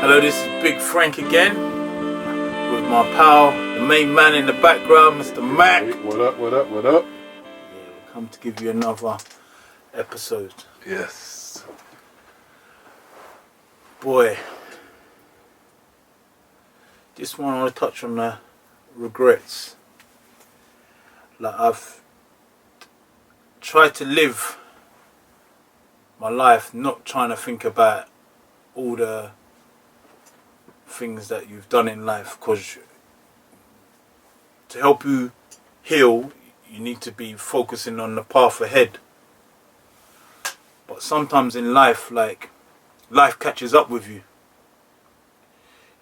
Hello, this is Big Frank again with my pal, the main man in the background, Mr. Mac. What up, what up, what up? Yeah, we come to give you another episode. Yes. Boy, just want to touch on the regrets. Like, I've tried to live my life not trying to think about all the things that you've done in life, because to help you heal you need to be focusing on the path ahead. But sometimes in life, like, life catches up with you.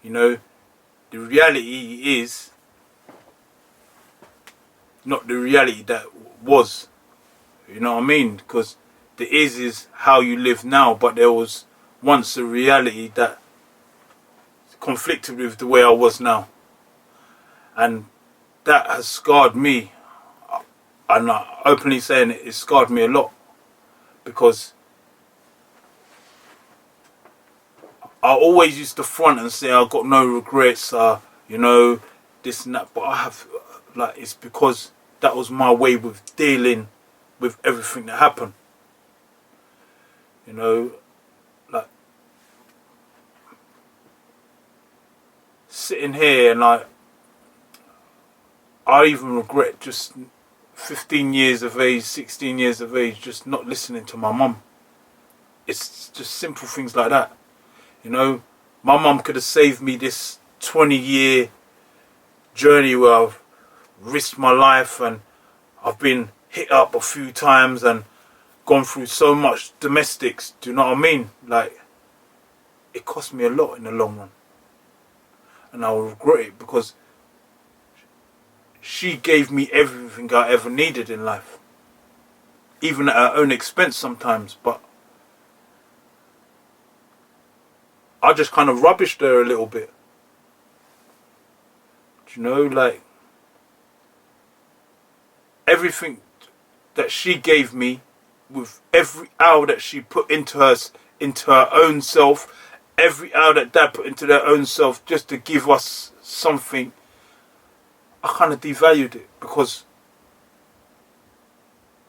You know, the reality is not the reality that was. You know what I mean? Because the is how you live now, but there was once a reality that conflicted with the way I was now, and that has scarred me. I'm not openly saying it scarred me a lot, because I always used to front and say I got no regrets, you know, this and that, but I have, like, it's because that was my way with dealing with everything that happened. You know, like, sitting here and, like, I even regret just 15 years of age, 16 years of age, just not listening to my mum. It's just simple things like that. You know, my mum could have saved me this 20-year journey where I've risked my life and I've been hit up a few times and gone through so much domestics. Do you know what I mean? Like, it cost me a lot in the long run, and I will regret it, because she gave me everything I ever needed in life, even at her own expense sometimes. But I just kind of rubbished her a little bit. Do you know, like, everything that she gave me, with every hour that she put into her own self, every hour that Dad put into their own self just to give us something, I kind of devalued it, because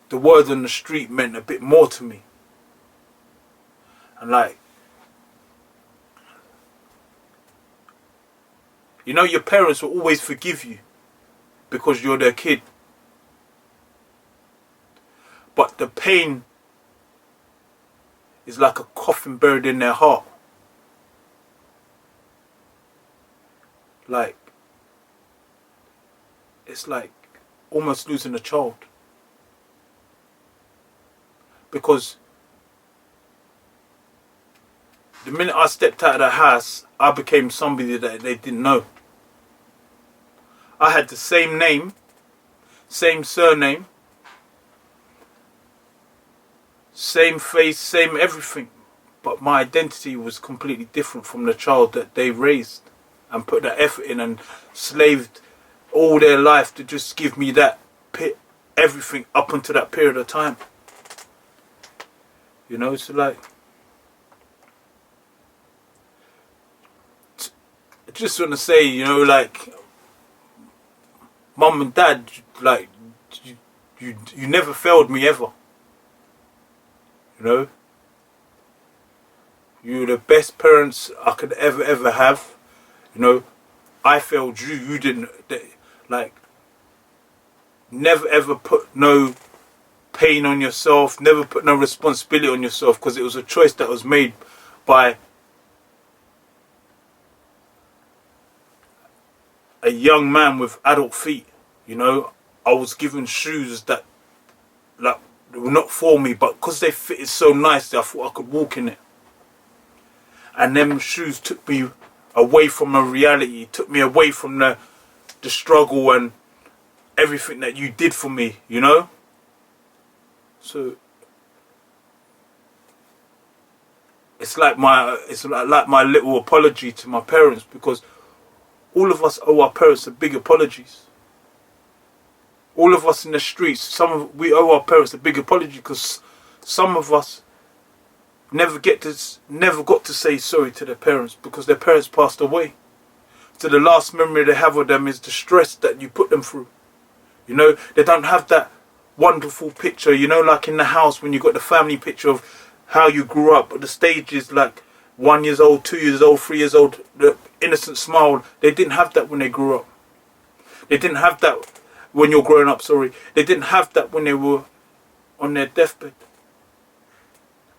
the word on the street meant a bit more to me. And, like, you know, your parents will always forgive you because you're their kid. But the pain is like a coffin buried in their heart. Like, it's like almost losing a child. Because the minute I stepped out of the house, I became somebody that they didn't know. I had the same name, same surname, same face, same everything, but my identity was completely different from the child that they raised and put that effort in and slaved all their life to just give me that everything up until that period of time. You know, so, like, I just want to say, you know, like, Mum and Dad, like, you never failed me ever. You know, you were the best parents I could ever have. You know, I failed you. You didn't. Like, never ever put no pain on yourself. Never put no responsibility on yourself, because it was a choice that was made by a young man with adult feet. You know, I was given shoes that, like, they were not for me, but because they fitted so nicely, I thought I could walk in it. And them shoes took me away from a reality, took me away from the struggle and everything that you did for me, you know? So it's like my little apology to my parents, because all of us owe our parents a big apologies. All of us in the streets, we owe our parents a big apology, because some of us never got to say sorry to their parents because their parents passed away. So the last memory they have of them is the stress that you put them through. You know, they don't have that wonderful picture, you know, like in the house when you got the family picture of how you grew up, but the stages like 1 year old, 2 years old, 3 years old, the innocent smile. They didn't have that when they grew up. They didn't have that when you're growing up, sorry. They didn't have that when they were on their deathbed.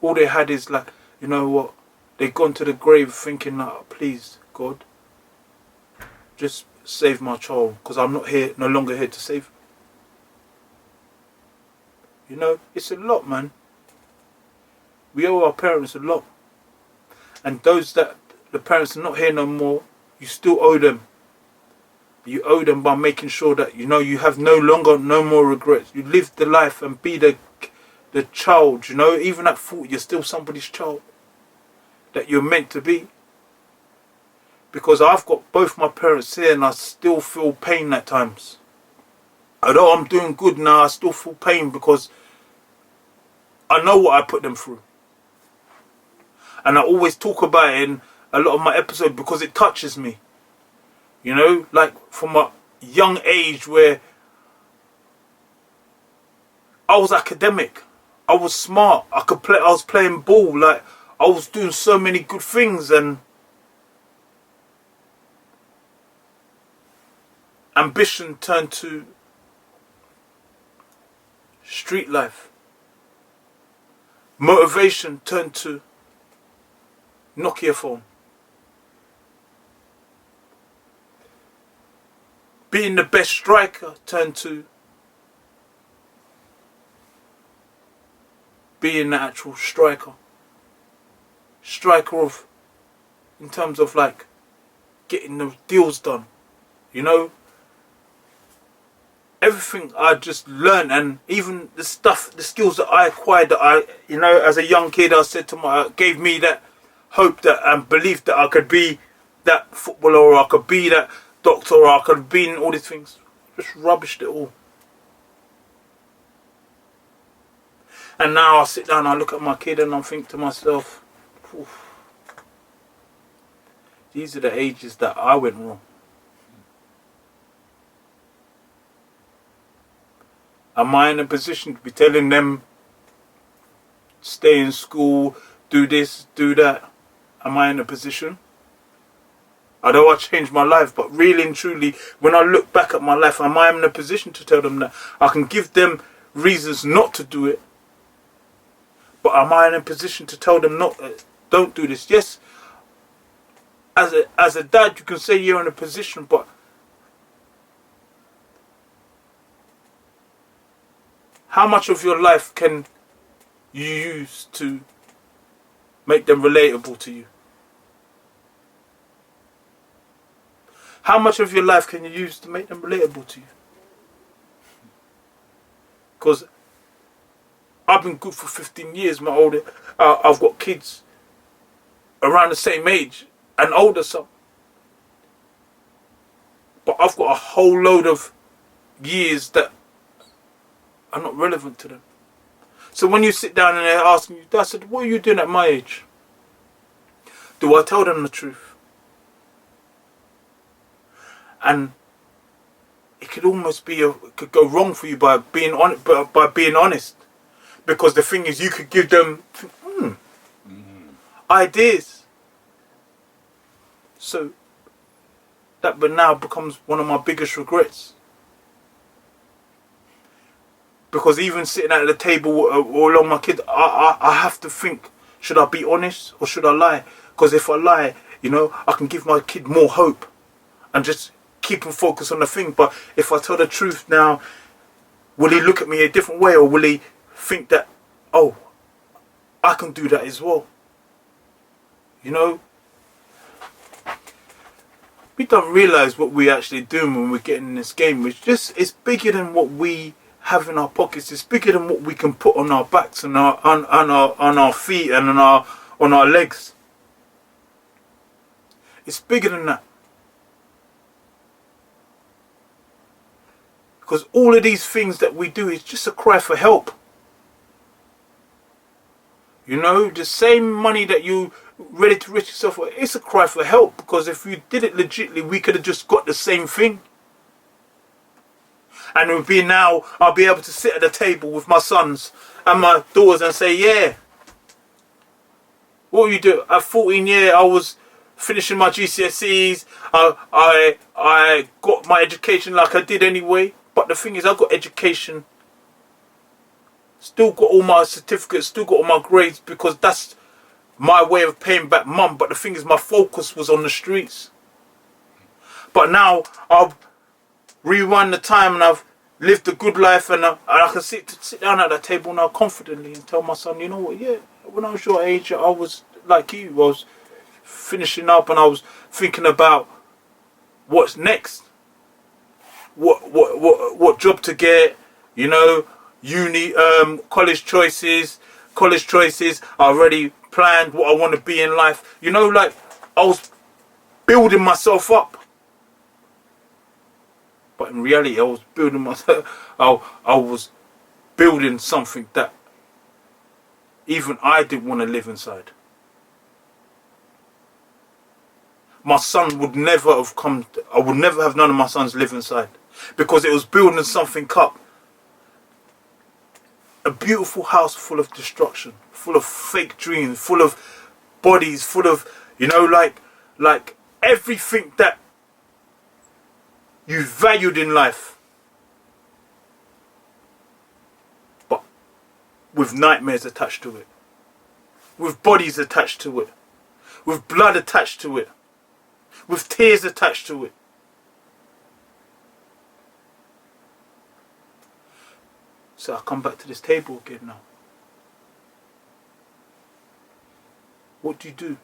All they had is like, you know what, they've gone to the grave thinking like, oh, please, God, just save my child because I'm not here, no longer here to save him. You know, it's a lot, man. We owe our parents a lot. And those that the parents are not here no more, you still owe them. You owe them by making sure that, you know, you have no more regrets. You live the life and be the child, you know, even at 40, you're still somebody's child that you're meant to be. Because I've got both my parents here and I still feel pain at times. Although I'm doing good now, I still feel pain because I know what I put them through. And I always talk about it in a lot of my episodes because it touches me. You know, like from a young age where I was academic, I was smart, I was playing ball, like I was doing so many good things, and ambition turned to street life. Motivation turned to Nokia phone. Being the best striker turned to being the actual striker. Striker of, in terms of like getting the deals done. You know, everything I just learned, and even the skills that I acquired, that I, you know, as a young kid, I said to gave me that hope that and belief that I could be that footballer, or I could be that doctor, or I could have been all these things. Just rubbished it all. And now I sit down, I look at my kid and I think to myself, oof, these are the ages that I went wrong. Am I in a position to be telling them, stay in school, do this, do that? Am I in a position? Although I changed my life, but really and truly, when I look back at my life, am I in a position to tell them that? I can give them reasons not to do it, but am I in a position to tell them not, don't do this? Yes, as a dad, you can say you're in a position, but how much of your life can you use to make them relatable to you? How much of your life can you use to make them relatable to you? Because I've been good for 15 years. I've got kids around the same age and older some. But I've got a whole load of years that are not relevant to them. So when you sit down and they're asking you, I said, what are you doing at my age? Do I tell them the truth? And it could almost be it could go wrong for you by being honest, because the thing is, you could give them ideas. So that, but now becomes one of my biggest regrets, because even sitting at the table or along my kid, I have to think: should I be honest or should I lie? Because if I lie, you know, I can give my kid more hope and just keep him focused on the thing. But if I tell the truth now, will he look at me a different way, or will he think that, oh, I can do that as well? You know, we don't realise what we're actually doing when we're getting in this game. It's bigger than what we have in our pockets. It's bigger than what we can put on our backs and on our feet and on our legs. It's bigger than that. Because all of these things that we do is just a cry for help. You You know, the same money that you ready to rich yourself for, it's a cry for help, because if you did it legitly, we could have just got the same thing. And it would be now, I'll be able to sit at the table with my sons and my daughters and say, yeah, what you do? At 14 years, I was finishing my GCSEs. I got my education like I did anyway. But the thing is, I got education. Still got all my certificates, still got all my grades, because that's my way of paying back mum. But the thing is, my focus was on the streets. But now, I'll rewind the time and I've lived a good life, and I can sit down at that table now confidently and tell my son, you know what, yeah, when I was your age, I was like you. I was finishing up and I was thinking about what's next, what job to get, you know, uni, college choices. I already planned what I want to be in life. You know, like, I was building myself up. But in reality, I was building myself. I was building something that even I didn't want to live inside. My son would never have come. I would never have none of my sons live inside, because it was building something up. A beautiful house full of destruction, full of fake dreams, full of bodies, full of, you know, like everything that you valued in life, but with nightmares attached to it, with bodies attached to it, with blood attached to it, with tears attached to it. So I come back to this table again now. What do you do?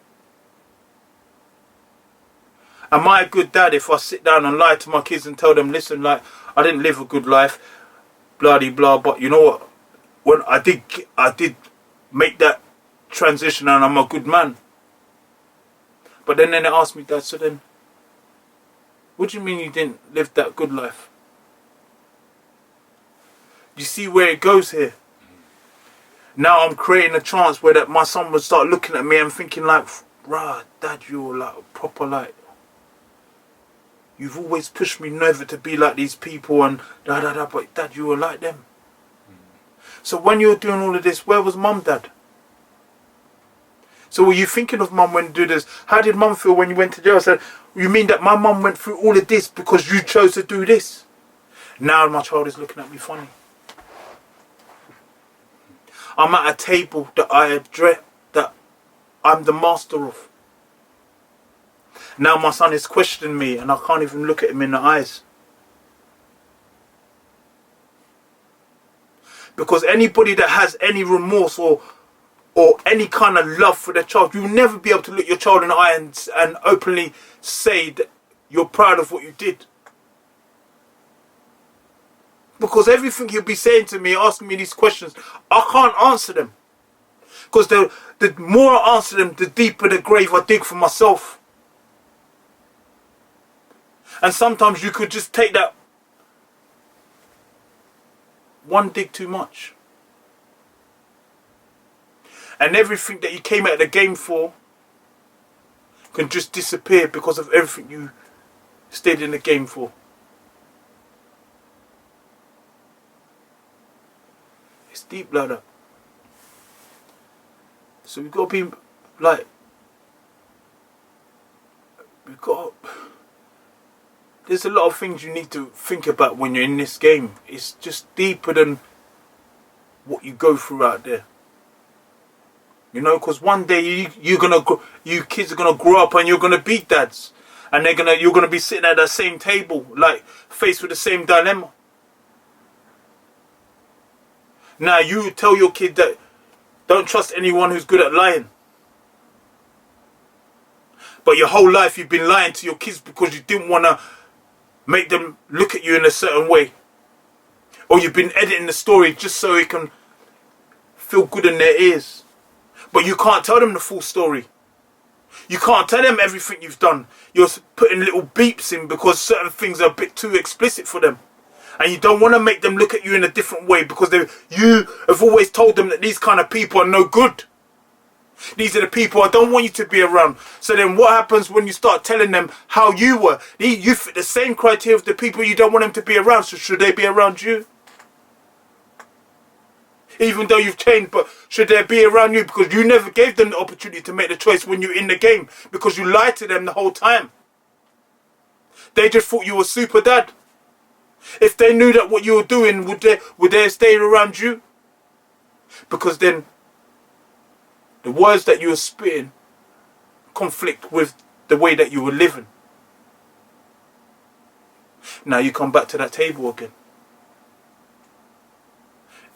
Am I a good dad if I sit down and lie to my kids and tell them, listen, like, I didn't live a good life, blah de blah, but you know what? When I did make that transition and I'm a good man. But then they asked me, Dad, so then, what do you mean you didn't live that good life? You see where it goes here? Now I'm creating a chance where that my son would start looking at me and thinking like, rah, Dad, you're like proper, like, you've always pushed me never to be like these people and da da da, but Dad, you were like them. So when you were doing all of this, where was Mum, Dad? So were you thinking of Mum when you do this? How did Mum feel when you went to jail? I said, you mean that my mum went through all of this because you chose to do this? Now my child is looking at me funny. I'm at a table that I'm the master of. Now my son is questioning me and I can't even look at him in the eyes. Because anybody that has any remorse or any kind of love for their child, you'll never be able to look your child in the eye and openly say that you're proud of what you did. Because everything he'll be saying to me, asking me these questions, I can't answer them. Because the more I answer them, the deeper the grave I dig for myself. And sometimes you could just take that one dig too much. And everything that you came out of the game for can just disappear because of everything you stayed in the game for. It's deep like that. So we've got to be like, there's a lot of things you need to think about when you're in this game. It's just deeper than what you go through out there. You know, because one day you kids are gonna grow up and you're gonna be dads, and you're gonna be sitting at that same table, like faced with the same dilemma. Now you tell your kid that don't trust anyone who's good at lying. But your whole life you've been lying to your kids because you didn't want to make them look at you in a certain way. Or you've been editing the story just so it can feel good in their ears. But you can't tell them the full story. You can't tell them everything you've done. You're putting little beeps in because certain things are a bit too explicit for them. And you don't want to make them look at you in a different way because you have always told them that these kind of people are no good. These are the people I don't want you to be around. So then what happens when you start telling them how you were? You fit the same criteria of the people you don't want them to be around. So should they be around you? Even though you've changed, but should they be around you? Because you never gave them the opportunity to make the choice when you're in the game. Because you lied to them the whole time. They just thought you were super dad. If they knew that what you were doing, would they stay around you? Because then the words that you were spitting conflict with the way that you were living. Now you come back to that table again.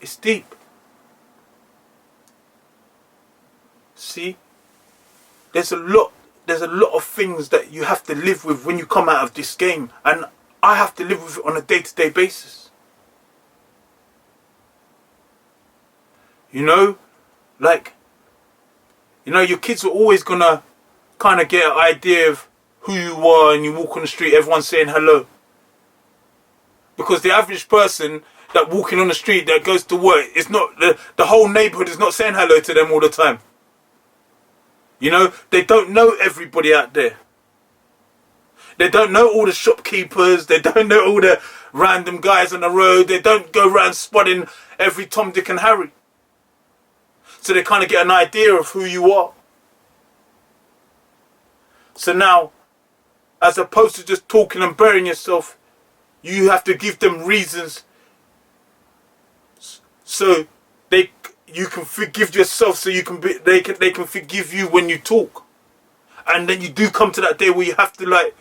It's deep. See? There's a lot of things that you have to live with when you come out of this game. And I have to live with it on a day-to-day basis. You know? Like, you know, your kids are always going to kind of get an idea of who you are, and you walk on the street, everyone's saying hello. Because the average person that walking on the street that goes to work, is not the whole neighborhood is not saying hello to them all the time. You know, they don't know everybody out there. They don't know all the shopkeepers. They don't know all the random guys on the road. They don't go around spotting every Tom, Dick and Harry. So they kind of get an idea of who you are. So now, as opposed to just talking and burying yourself, you have to give them reasons so you can forgive yourself, so they can forgive you when you talk. And then you do come to that day where you have to like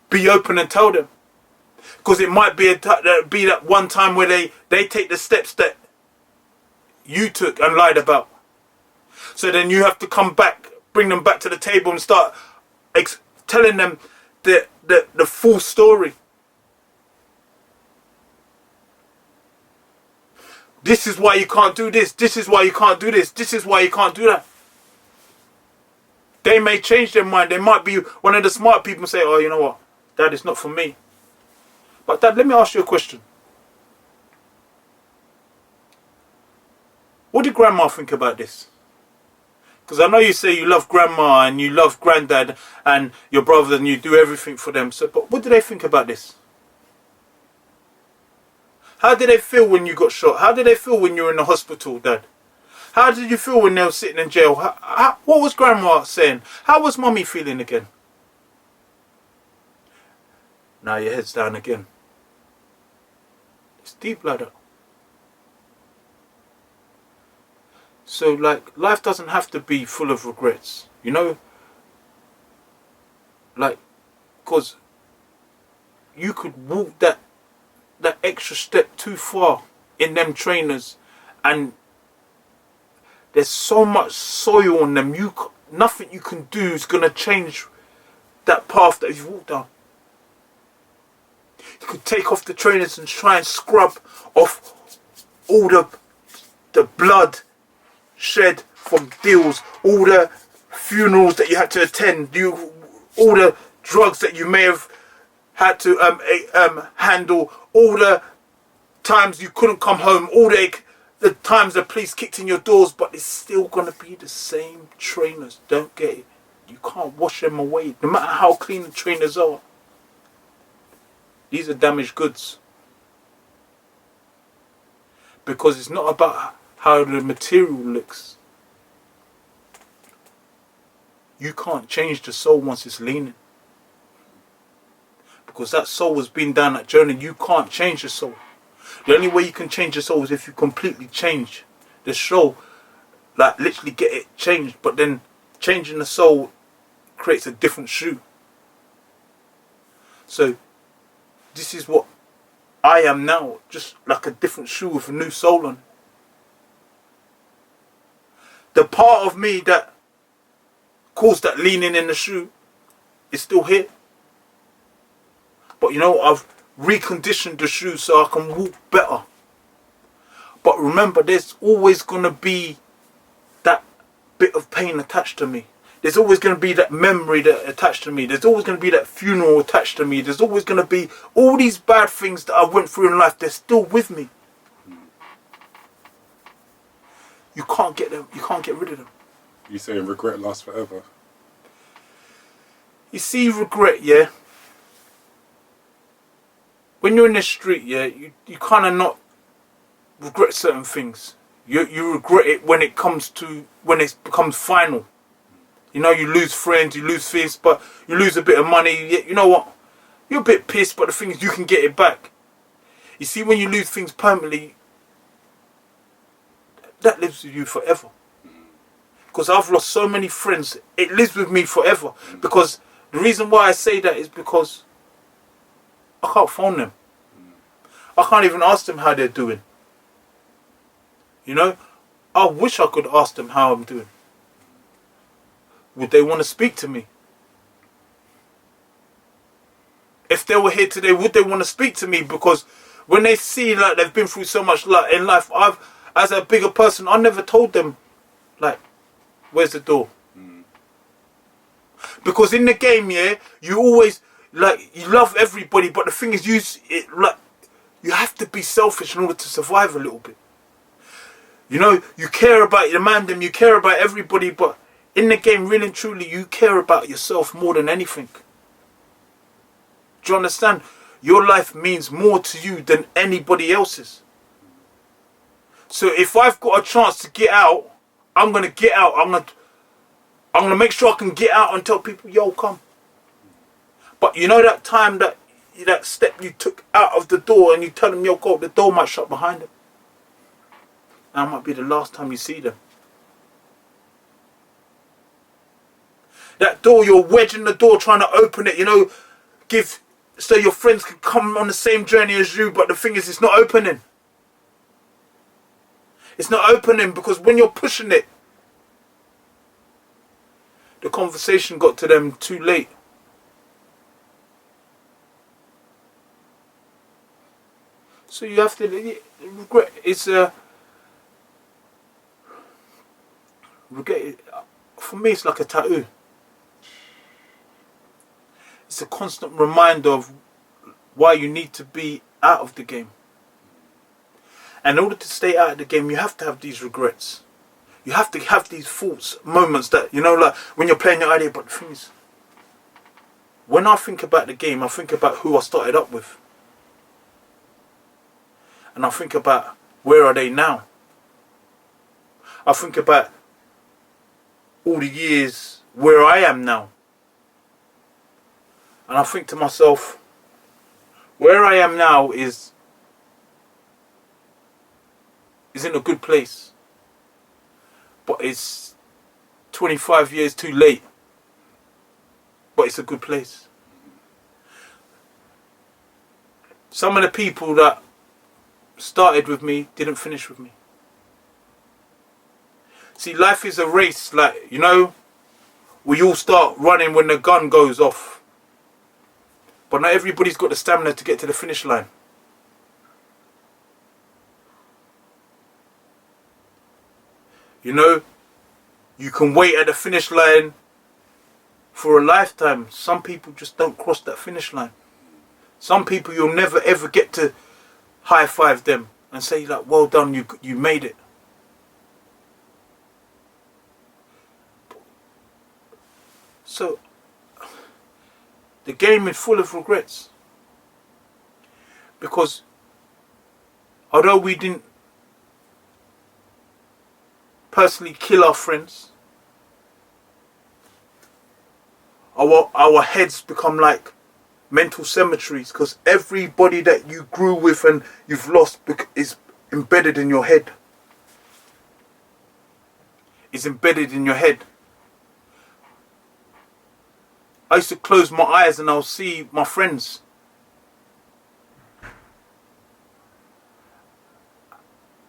be open and tell them, because it might be that one time where they take the steps that you took and lied about. So then you have to come back, bring them back to the table and start telling them the full story. This is why you can't do this. This is why you can't do this. This is why you can't do that. They may change their mind. They might be one of the smart people and say, oh, you know what? Dad, it's not for me. But Dad, let me ask you a question. What did Grandma think about this? Because I know you say you love Grandma and you love Granddad and your brothers and you do everything for them. So, but what do they think about this? How did they feel when you got shot? How did they feel when you were in the hospital, Dad? How did you feel when they were sitting in jail? What was Grandma saying? How was Mummy feeling again? Now your head's down again. It's deep like that. So like, life doesn't have to be full of regrets, you know? Like, because you could walk that extra step too far in them trainers, and there's so much soil on them, nothing you can do is going to change that path that you've walked down. You could take off the trainers and try and scrub off all the blood shed from deals, all the funerals that you had to attend, all the drugs that you may have had to handle, all the times you couldn't come home, all the times the police kicked in your doors, but it's still going to be the same trainers. Don't get it. You can't wash them away, no matter how clean the trainers are. These are damaged goods. Because it's not about how the material looks. You can't change the soul once it's leaning. Because that soul has been down that journey. You can't change the soul. The only way you can change the soul is if you completely change the soul. Like literally get it changed. But then changing the soul creates a different shoe. So this is what I am now. Just like a different shoe with a new soul on it. The part of me that caused that leaning in the shoe is still here. But you know, I've reconditioned the shoe so I can walk better. But remember, there's always going to be that bit of pain attached to me. There's always going to be that memory that attached to me. There's always going to be that funeral attached to me. There's always going to be all these bad things that I went through in life. They're still with me. You can't get them. You can't get rid of them. You saying regret lasts forever? You see, regret, yeah. When you're in the street, yeah, you kind of not regret certain things. You regret it when it becomes final. You know, you lose friends, you lose things, but you lose a bit of money. You know what? You're a bit pissed, but the thing is, you can get it back. You see, when you lose things permanently, that lives with you forever. Because I've lost so many friends, it lives with me forever. Because the reason why I say that is because I can't phone them. I can't even ask them how they're doing. You know, I wish I could ask them how I'm doing. Would they want to speak to me? If they were here today, would they want to speak to me? Because when they see like they've been through so much in life, as a bigger person, I never told them, like, where's the door? Because in the game, yeah, you always, like, you love everybody, but the thing is, you have to be selfish in order to survive a little bit. You know, you care about the man, you care about everybody, but in the game, really and truly, you care about yourself more than anything. Do you understand? Your life means more to you than anybody else's. So if I've got a chance to get out, I'm going to get out. I'm going to make sure I can get out and tell people, yo, come. But you know that time, that step you took out of the door and you tell them, yo, go, the door might shut behind them. That might be the last time you see them. That door, you're wedging the door, trying to open it, you know, so your friends can come on the same journey as you, but the thing is, it's not opening. It's not opening because when you're pushing it, the conversation got to them too late. So you have to regret. Regret. For me, it's like a tattoo. It's a constant reminder of why you need to be out of the game. And in order to stay out of the game, you have to have these regrets. You have to have these thoughts, moments that, you know, like when you're playing your idea. But the thing is, when I think about the game, I think about who I started up with. And I think about where are they now. I think about all the years where I am now. And I think to myself, where I am now is in a good place. But it's 25 years too late. But it's a good place. Some of the people that started with me didn't finish with me. See, life is a race, like, you know, we all start running when the gun goes off. But not everybody's got the stamina to get to the finish line. You know, you can wait at the finish line for a lifetime. Some people just don't cross that finish line. Some people you'll never ever get to high five them and say, like, well done, you made it. So the game is full of regrets. Because although we didn't personally kill our friends, our heads become like mental cemeteries, because everybody that you grew with and you've lost is embedded in your head. Is embedded in your head. I used to close my eyes and I'll see my friends.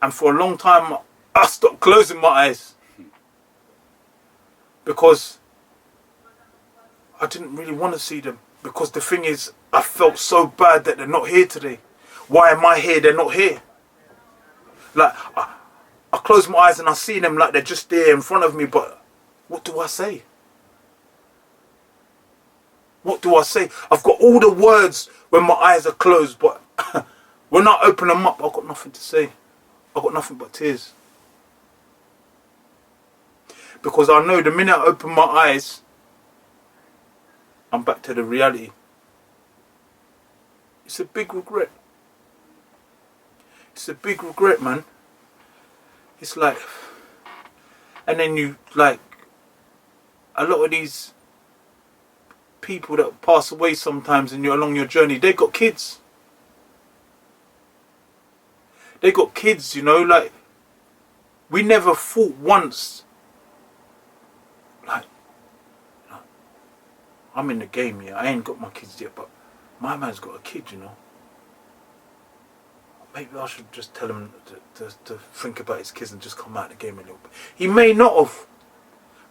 And for a long time, I stopped closing my eyes. Because I didn't really want to see them. Because the thing is, I felt so bad that they're not here today. Why am I here? They're not here. Like, I close my eyes and I see them like they're just there in front of me, but what do I say? What do I say? I've got all the words when my eyes are closed, but when I open them up, I've got nothing to say. I've got nothing but tears. Because I know the minute I open my eyes, I'm back to the reality. It's a big regret. It's a big regret, man. It's like, and then you, like, a lot of these people that pass away sometimes and you're along your journey, they got kids. They got kids, you know, like, we never thought once, like, I'm in the game, yeah, I ain't got my kids yet, but my man's got a kid, you know. Maybe I should just tell him to think about his kids and just come out of the game a little bit. He may not have,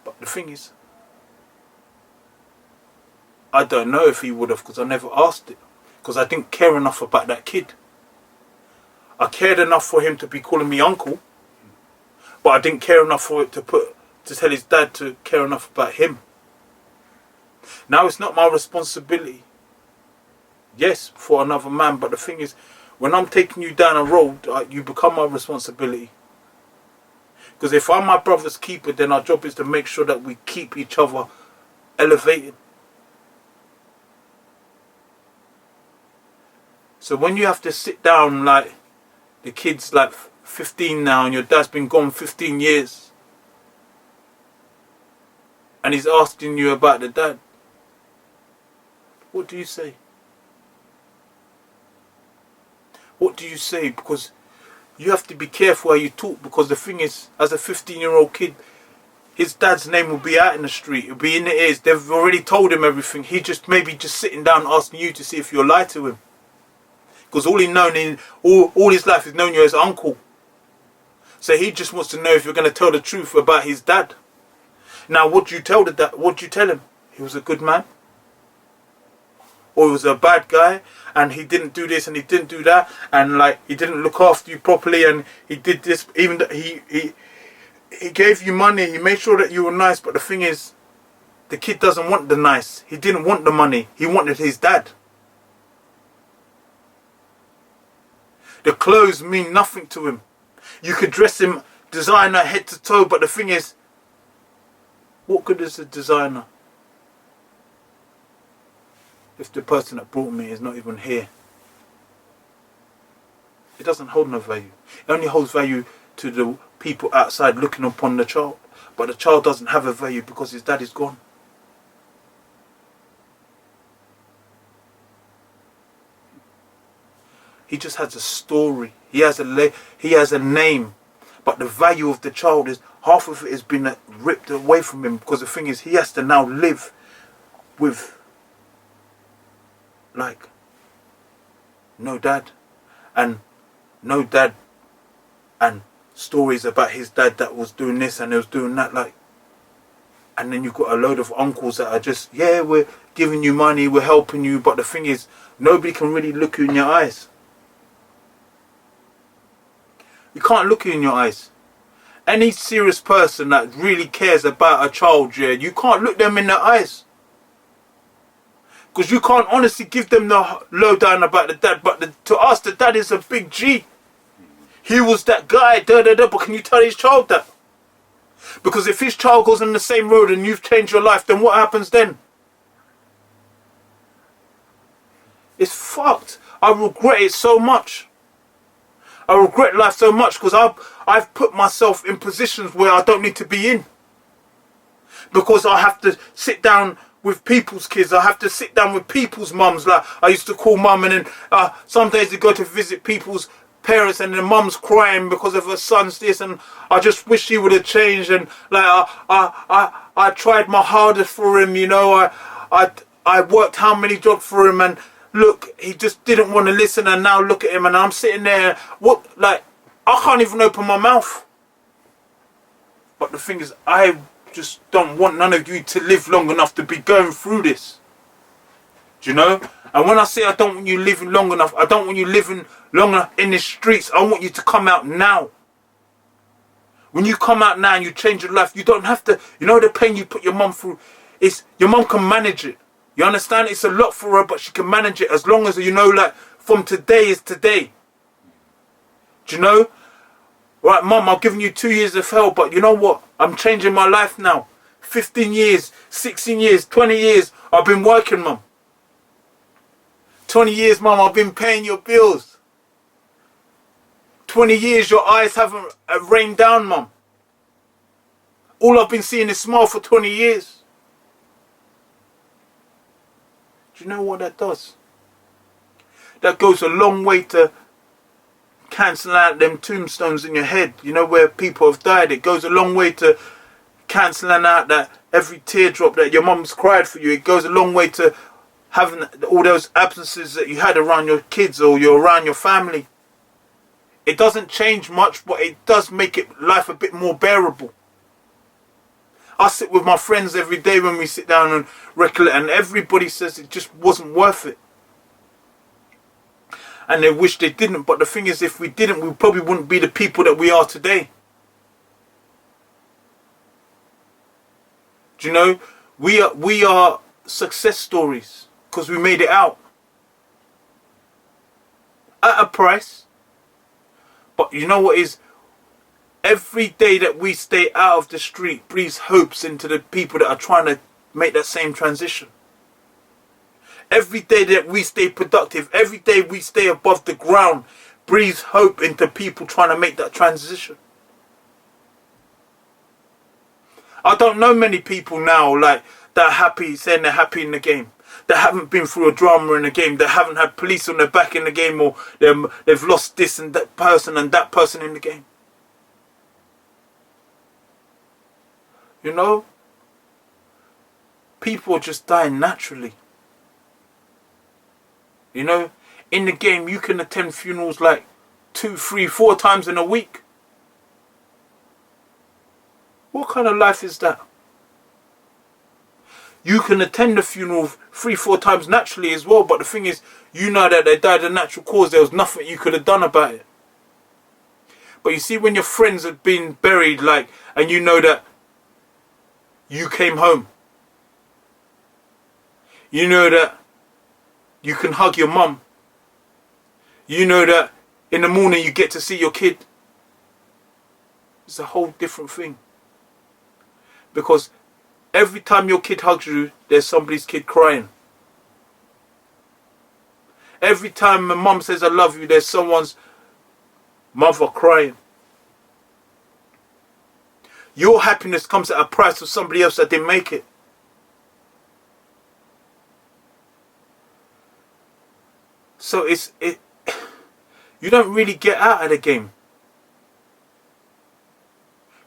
but the thing is, I don't know if he would have, because I never asked it, because I didn't care enough about that kid. I cared enough for him to be calling me uncle, but I didn't care enough for it to tell his dad to care enough about him. Now it's not my responsibility, yes, for another man, but the thing is, when I'm taking you down a road, you become my responsibility. Because if I'm my brother's keeper, then our job is to make sure that we keep each other elevated. So when you have to sit down, like, the kid's like 15 now and your dad's been gone 15 years, and he's asking you about the dad, what do you say? What do you say? Because you have to be careful how you talk, because the thing is, as a 15-year-old kid, his dad's name will be out in the street, it'll be in the ears, they've already told him everything. He just maybe just sitting down asking you to see if you'll lie to him. Because all all his life he's known you as uncle. So he just wants to know if you're going to tell the truth about his dad. Now, what do you tell the dad? What do you tell him? He was a good man, or he was a bad guy, and he didn't do this and he didn't do that, and like he didn't look after you properly, and he did this. Even though he gave you money, he made sure that you were nice. But the thing is, the kid doesn't want the nice. He didn't want the money. He wanted his dad. The clothes mean nothing to him. You could dress him designer head to toe, but the thing is, what good is a designer if the person that brought me is not even here? It doesn't hold no value. It only holds value to the people outside looking upon the child. But the child doesn't have a value because his dad is gone. He just has a story. He has a name. But the value of the child is, half of it has been ripped away from him, because the thing is, he has to now live with, like, no dad. And stories about his dad that was doing this and he was doing that, like. And then you've got a load of uncles that are just, yeah, we're giving you money, we're helping you, but the thing is, nobody can really look you in your eyes. You can't look you in your eyes. Any serious person that really cares about a child, yeah, you can't look them in their eyes. Because you can't honestly give them the lowdown about the dad. But to us, the dad is a big G. He was that guy, but can you tell his child that? Because if his child goes on the same road and you've changed your life, then what happens then? It's fucked. I regret it so much. I regret life so much because I've put myself in positions where I don't need to be in. Because I have to sit down with people's kids. I have to sit down with people's mums. Like I used to call mum, and then some days you go to visit people's parents and the mum's crying because of her son's this, and I just wish he would have changed. And like I tried my hardest for him, you know. I worked how many jobs for him, and look, he just didn't want to listen, and now look at him, and I'm sitting there, I can't even open my mouth. But the thing is, I just don't want none of you to live long enough to be going through this. Do you know? And when I say I don't want you living long enough, I don't want you living long enough in the streets. I want you to come out now. When you come out now and you change your life, you don't have to, you know the pain you put your mum through, your mum can manage it. You understand? It's a lot for her, but she can manage it as long as, you know, like, from today is today. Do you know? Right, Mum, I've given you 2 years of hell, but you know what? I'm changing my life now. 15 years, 16 years, 20 years, I've been working, Mum. 20 years, Mum, I've been paying your bills. 20 years, your eyes haven't rained down, Mum. All I've been seeing is smile for 20 years. Do you know what that does? That goes a long way to cancelling out them tombstones in your head. You know, where people have died. It goes a long way to cancelling out that every teardrop that your mum's cried for you. It goes a long way to having all those absences that you had around your kids or around your family. It doesn't change much, but it does make life a bit more bearable. I sit with my friends every day when we sit down and recollect, and everybody says it just wasn't worth it. And they wish they didn't, but the thing is, if we didn't, we probably wouldn't be the people that we are today. Do you know, we are success stories because we made it out at a price. But you know what is? Every day that we stay out of the street breathes hopes into the people that are trying to make that same transition. Every day that we stay productive, every day we stay above the ground, breathes hope into people trying to make that transition. I don't know many people now like that are happy, saying they're happy in the game. That haven't been through a drama in the game. That haven't had police on their back in the game, or they've lost this and that person in the game. You know, people are just dying naturally. You know, in the game you can attend funerals like 2, 3, 4 times in a week. What kind of life is that? You can attend the funeral 3, 4 times naturally as well, but the thing is, you know that they died of natural cause. There was nothing you could have done about it. But you see, when your friends have been buried, like, and you know that you came home, you know that you can hug your mum, you know that in the morning you get to see your kid. It's a whole different thing. Because every time your kid hugs you, there's somebody's kid crying. Every time my mum says I love you, there's someone's mother crying. Your happiness comes at a price of somebody else that didn't make it. So you don't really get out of the game.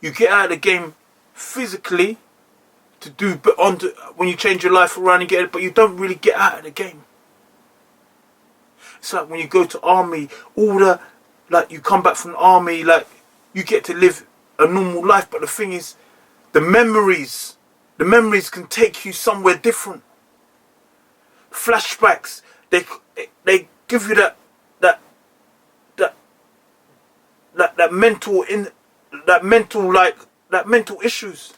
You get out of the game physically to do when you change your life around and get it, but you don't really get out of the game. It's like when you go to army, you come back from the army, like you get to live a normal life, but the thing is, the memories can take you somewhere different. Flashbacks, they give you that mental issues.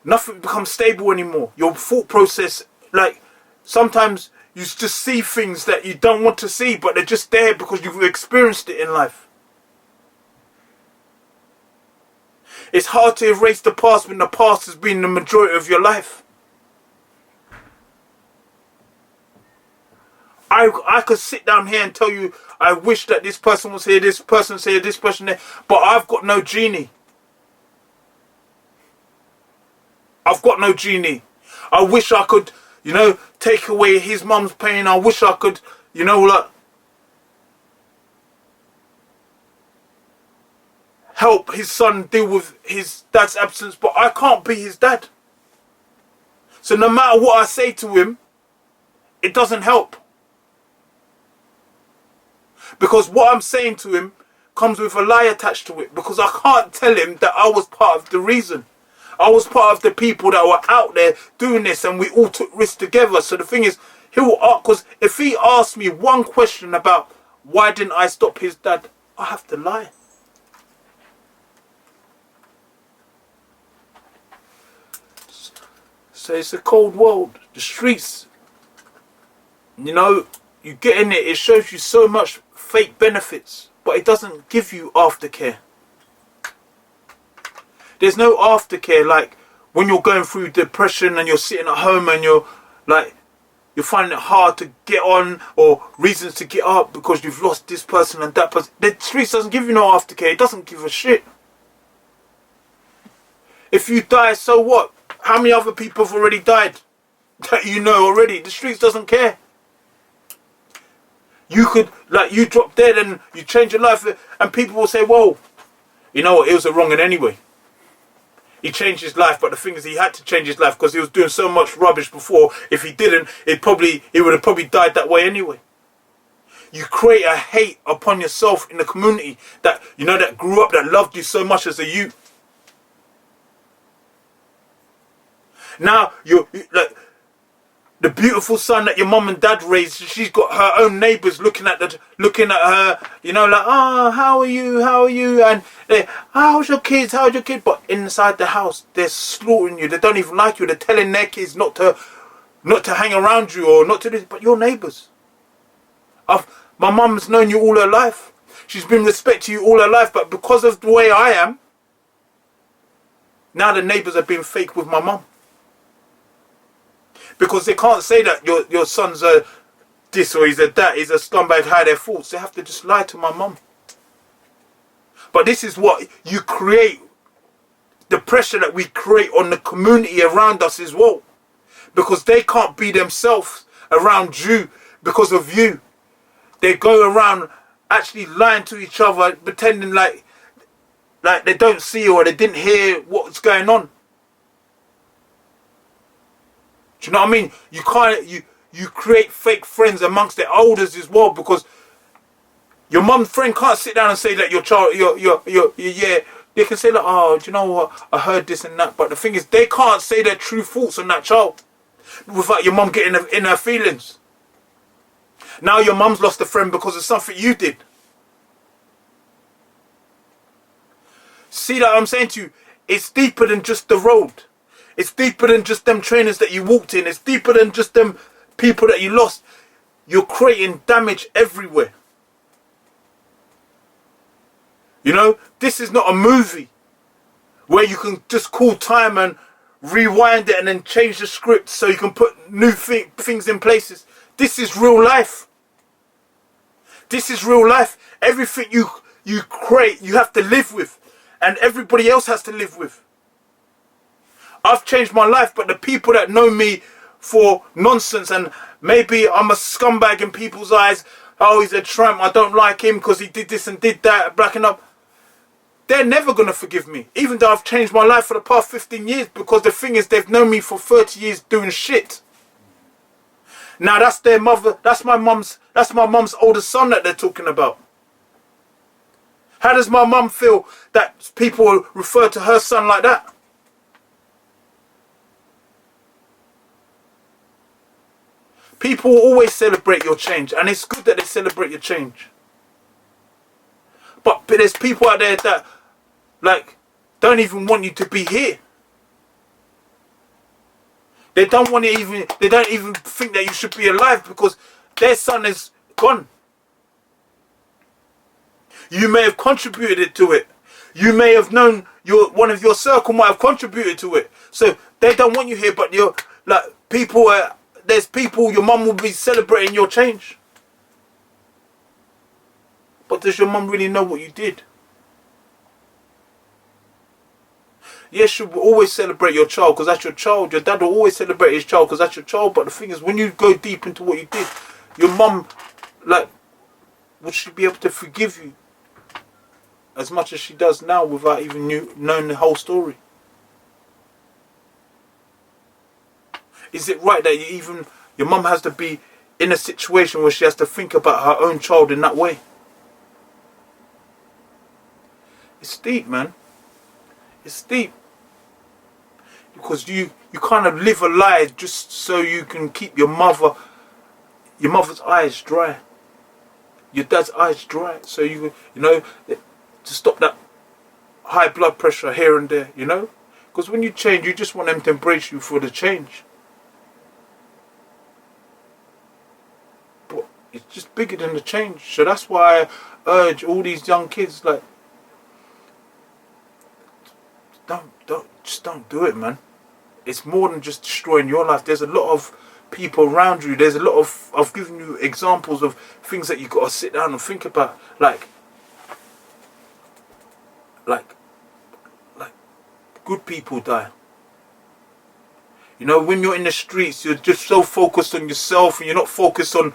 Nothing becomes stable anymore. Your thought process, like, sometimes you just see things that you don't want to see, but they're just there because you've experienced it in life. It's hard to erase the past when the past has been the majority of your life. I could sit down here and tell you I wish that this person was here, this person's here, this person there, but I've got no genie. I've got no genie. I wish I could, take away his mum's pain. I wish I could, help his son deal with his dad's absence, but I can't be his dad. So no matter what I say to him, it doesn't help. Because what I'm saying to him comes with a lie attached to it. Because I can't tell him that I was part of the reason. I was part of the people that were out there doing this, and we all took risks together. So the thing is, he will ask, because if he asks me one question about why didn't I stop his dad, I have to lie. So it's a cold world. The streets, you get in it, it shows you so much fake benefits. but it doesn't give you aftercare. There's no aftercare like when you're going through depression and you're sitting at home and you're finding it hard to get on or reasons to get up because you've lost this person and that person. The streets doesn't give you no aftercare. It doesn't give a shit. If you die, so what? How many other people have already died that you know already? The streets doesn't care. You could, you drop dead and you change your life and people will say, whoa, you know what, it was a wrong one anyway. He changed his life, but the thing is he had to change his life because he was doing so much rubbish before. If he didn't, he would have probably died that way anyway. You create a hate upon yourself in the community that, that grew up, that loved you so much as a youth. Now, the beautiful son that your mum and dad raised, she's got her own neighbours looking at her, oh, how are you, and how's your kids, but inside the house, they're slaughtering you, they don't even like you, they're telling their kids not to hang around you, or not to do, but your neighbours. My mum's known you all her life, she's been respecting you all her life, but because of the way I am, now the neighbours are being fake with my mum. Because they can't say that your son's a this or he's a that, he's a scumbag, hide their faults. They have to just lie to my mum. But this is what you create, the pressure that we create on the community around us as well. Because they can't be themselves around you because of you. They go around actually lying to each other, pretending like they don't see or they didn't hear what's going on. Do you know what I mean? You create fake friends amongst their elders as well, because your mum's friend can't sit down and say that your child, they can say like, oh, do you know what? I heard this and that, but the thing is, they can't say their true thoughts on that child without your mum getting in her feelings. Now your mum's lost a friend because of something you did. See that I'm saying to you? It's deeper than just the road. It's deeper than just them trainers that you walked in. It's deeper than just them people that you lost. You're creating damage everywhere. This is not a movie where you can just call time and rewind it and then change the script so you can put new things in places. This is real life. This is real life. Everything you create, you have to live with. And everybody else has to live with. I've changed my life, but the people that know me for nonsense and maybe I'm a scumbag in people's eyes, oh, he's a tramp, I don't like him because he did this and did that, blacking up, they're never going to forgive me, even though I've changed my life for the past 15 years, because the thing is, they've known me for 30 years doing shit. Now that's their mother, that's my mum's older son that they're talking about. How does my mum feel that people refer to her son like that? People always celebrate your change, and it's good that they celebrate your change. But there's people out there that, don't even want you to be here. They don't even think that you should be alive because their son is gone. You may have contributed to it. You may have known one of your circle might have contributed to it. So they don't want you here, but there's people, your mum will be celebrating your change. But does your mum really know what you did? Yes, she will always celebrate your child because that's your child. Your dad will always celebrate his child because that's your child. But the thing is, when you go deep into what you did, your mum, would she be able to forgive you as much as she does now without even knowing the whole story? Is it right that your mum has to be in a situation where she has to think about her own child in that way? It's deep, man. It's deep. Because you kind of live a lie just so you can keep your mother's eyes dry. Your dad's eyes dry. So to stop that high blood pressure here and there, Because when you change, you just want them to embrace you for the change. It's just bigger than the change. So that's why urge all these young kids, like, don't do it, man. It's more than just destroying your life. There's a lot of people around you. There's a lot of, I've given you examples of things that you got to sit down and think about. Like good people die. You know, when you're in the streets, you're just so focused on yourself and you're not focused on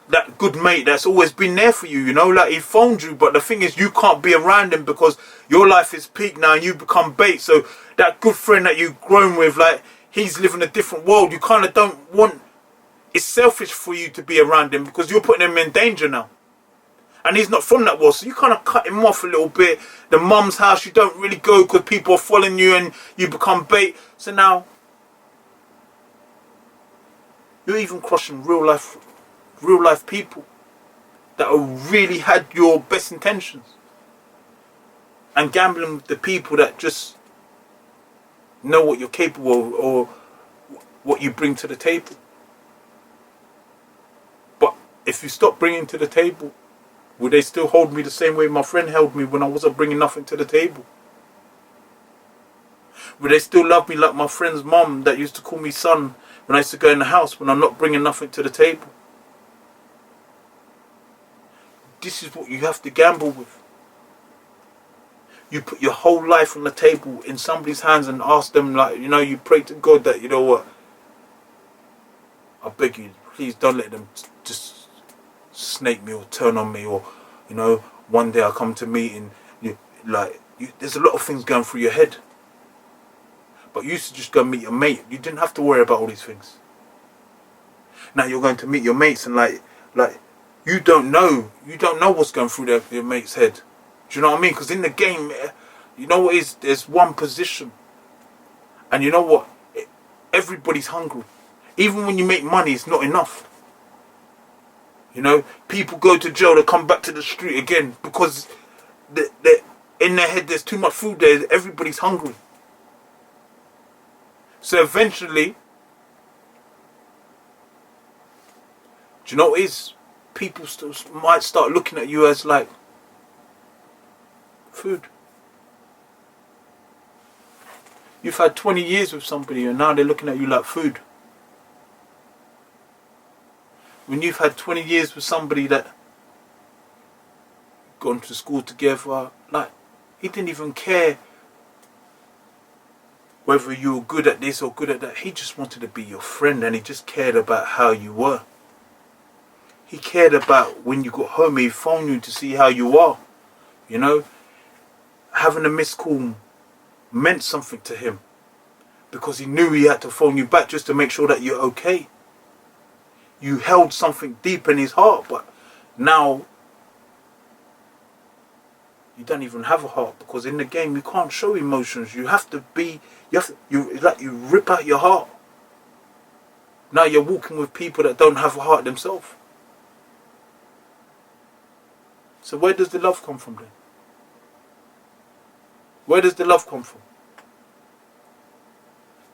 that good mate that's always been there for you, you know, like he phoned you, but the thing is you can't be around him because your life is peak now and you become bait. So that good friend that you've grown with, like, he's living a different world. You kind of don't want, it's selfish for you to be around him because you're putting him in danger now. And he's not from that world, so you kind of cut him off a little bit. The mum's house, you don't really go because people are following you and you become bait. So now you're even crushing real life people that have really had your best intentions, and gambling with the people that just know what you're capable of or what you bring to the table. But if you stop bringing to the table, will they still hold me the same way my friend held me when I wasn't bringing nothing to the table? Will they still love me like my friend's mum that used to call me son when I used to go in the house when I'm not bringing nothing to the table? This is what you have to gamble with. You put your whole life on the table in somebody's hands and ask them, like, you know, you pray to God that, you know what, I beg you, please don't let them just snake me or turn on me, or, you know, one day I come to meeting, there's a lot of things going through your head. But you used to just go meet your mate. You didn't have to worry about all these things. Now you're going to meet your mates and like you don't know what's going through your mate's head. Do you know what I mean? Because in the game, you know what is, there's one position. And you know what? Everybody's hungry. Even when you make money, it's not enough. You know, people go to jail, they come back to the street again because in their head there's too much food there. Everybody's hungry. So eventually, do you know what it is? People still might start looking at you as like food. You've had 20 years with somebody and now they're looking at you like food. When you've had 20 years with somebody that gone to school together, like, he didn't even care whether you were good at this or good at that. He just wanted to be your friend and he just cared about how you were. He cared about when you got home, he phoned you to see how you are. You know, having a missed call meant something to him because he knew he had to phone you back just to make sure that you're okay. You held something deep in his heart, but now you don't even have a heart because in the game you can't show emotions. You have to be, you rip out your heart. Now you're walking with people that don't have a heart themselves. So where does the love come from then? Where does the love come from?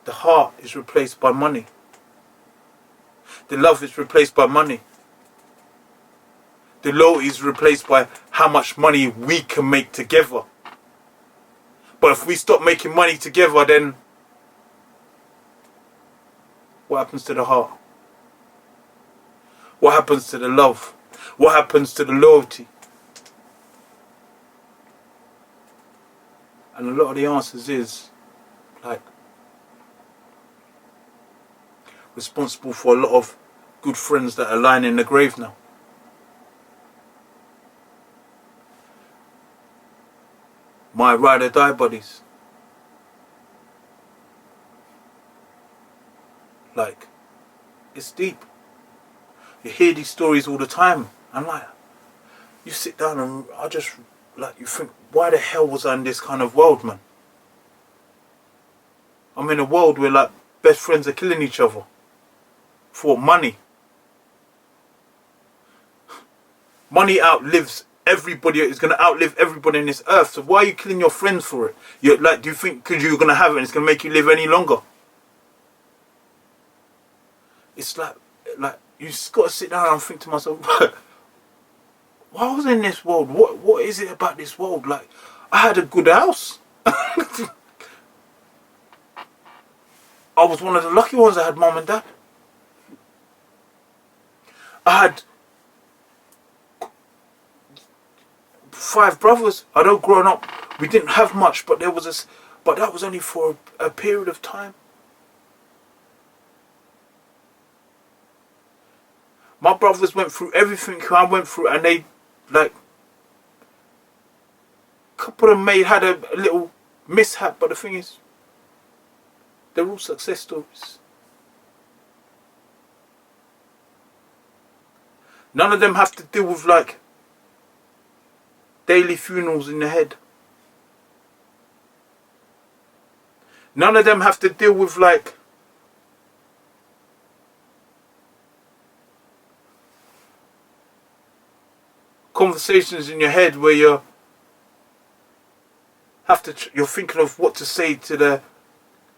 The heart is replaced by money. The love is replaced by money. The loyalty is replaced by how much money we can make together. But if we stop making money together, then what happens to the heart? What happens to the love? What happens to the loyalty? And a lot of the answers is, like, responsible for a lot of good friends that are lying in the grave now. My ride or die buddies. Like, it's deep. You hear these stories all the time. And like, you sit down and I just, like, you think, why the hell was I in this kind of world, man? I'm in a world where, like, best friends are killing each other for money. Money outlives everybody. Is going to outlive everybody in this earth. So why are you killing your friends for it? You're like, do you think because you're going to have it and it's going to make you live any longer? It's like you just got to sit down and think to myself, why was I in this world? What is it about this world? Like, I had a good house. I was one of the lucky ones that had mum and dad. I had 5 brothers. I know growing up we didn't have much, but there was this, but that was only for a period of time. My brothers went through everything I went through, and they, like, a couple of them had a little mishap, but the thing is, they're all success stories. None of them have to deal with, like, daily funerals in their head. None of them have to deal with, like, conversations in your head where you're thinking of what to say to the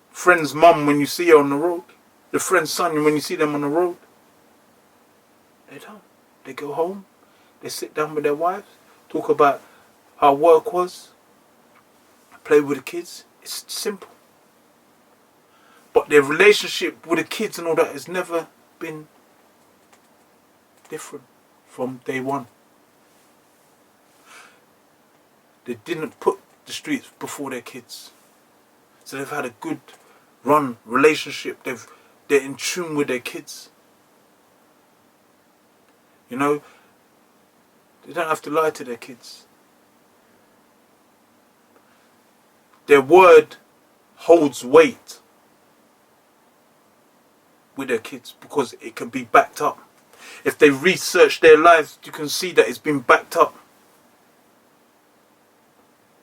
friend's mum when you see her on the road, the friend's son when you see them on the road. They don't. They go home, they sit down with their wives, talk about how work was, play with the kids. It's simple. But their relationship with the kids and all that has never been different from day one. They didn't put the streets before their kids. So they've had a good run relationship. They're in tune with their kids. You know, they don't have to lie to their kids. Their word holds weight with their kids because it can be backed up. If they research their lives, you can see that it's been backed up.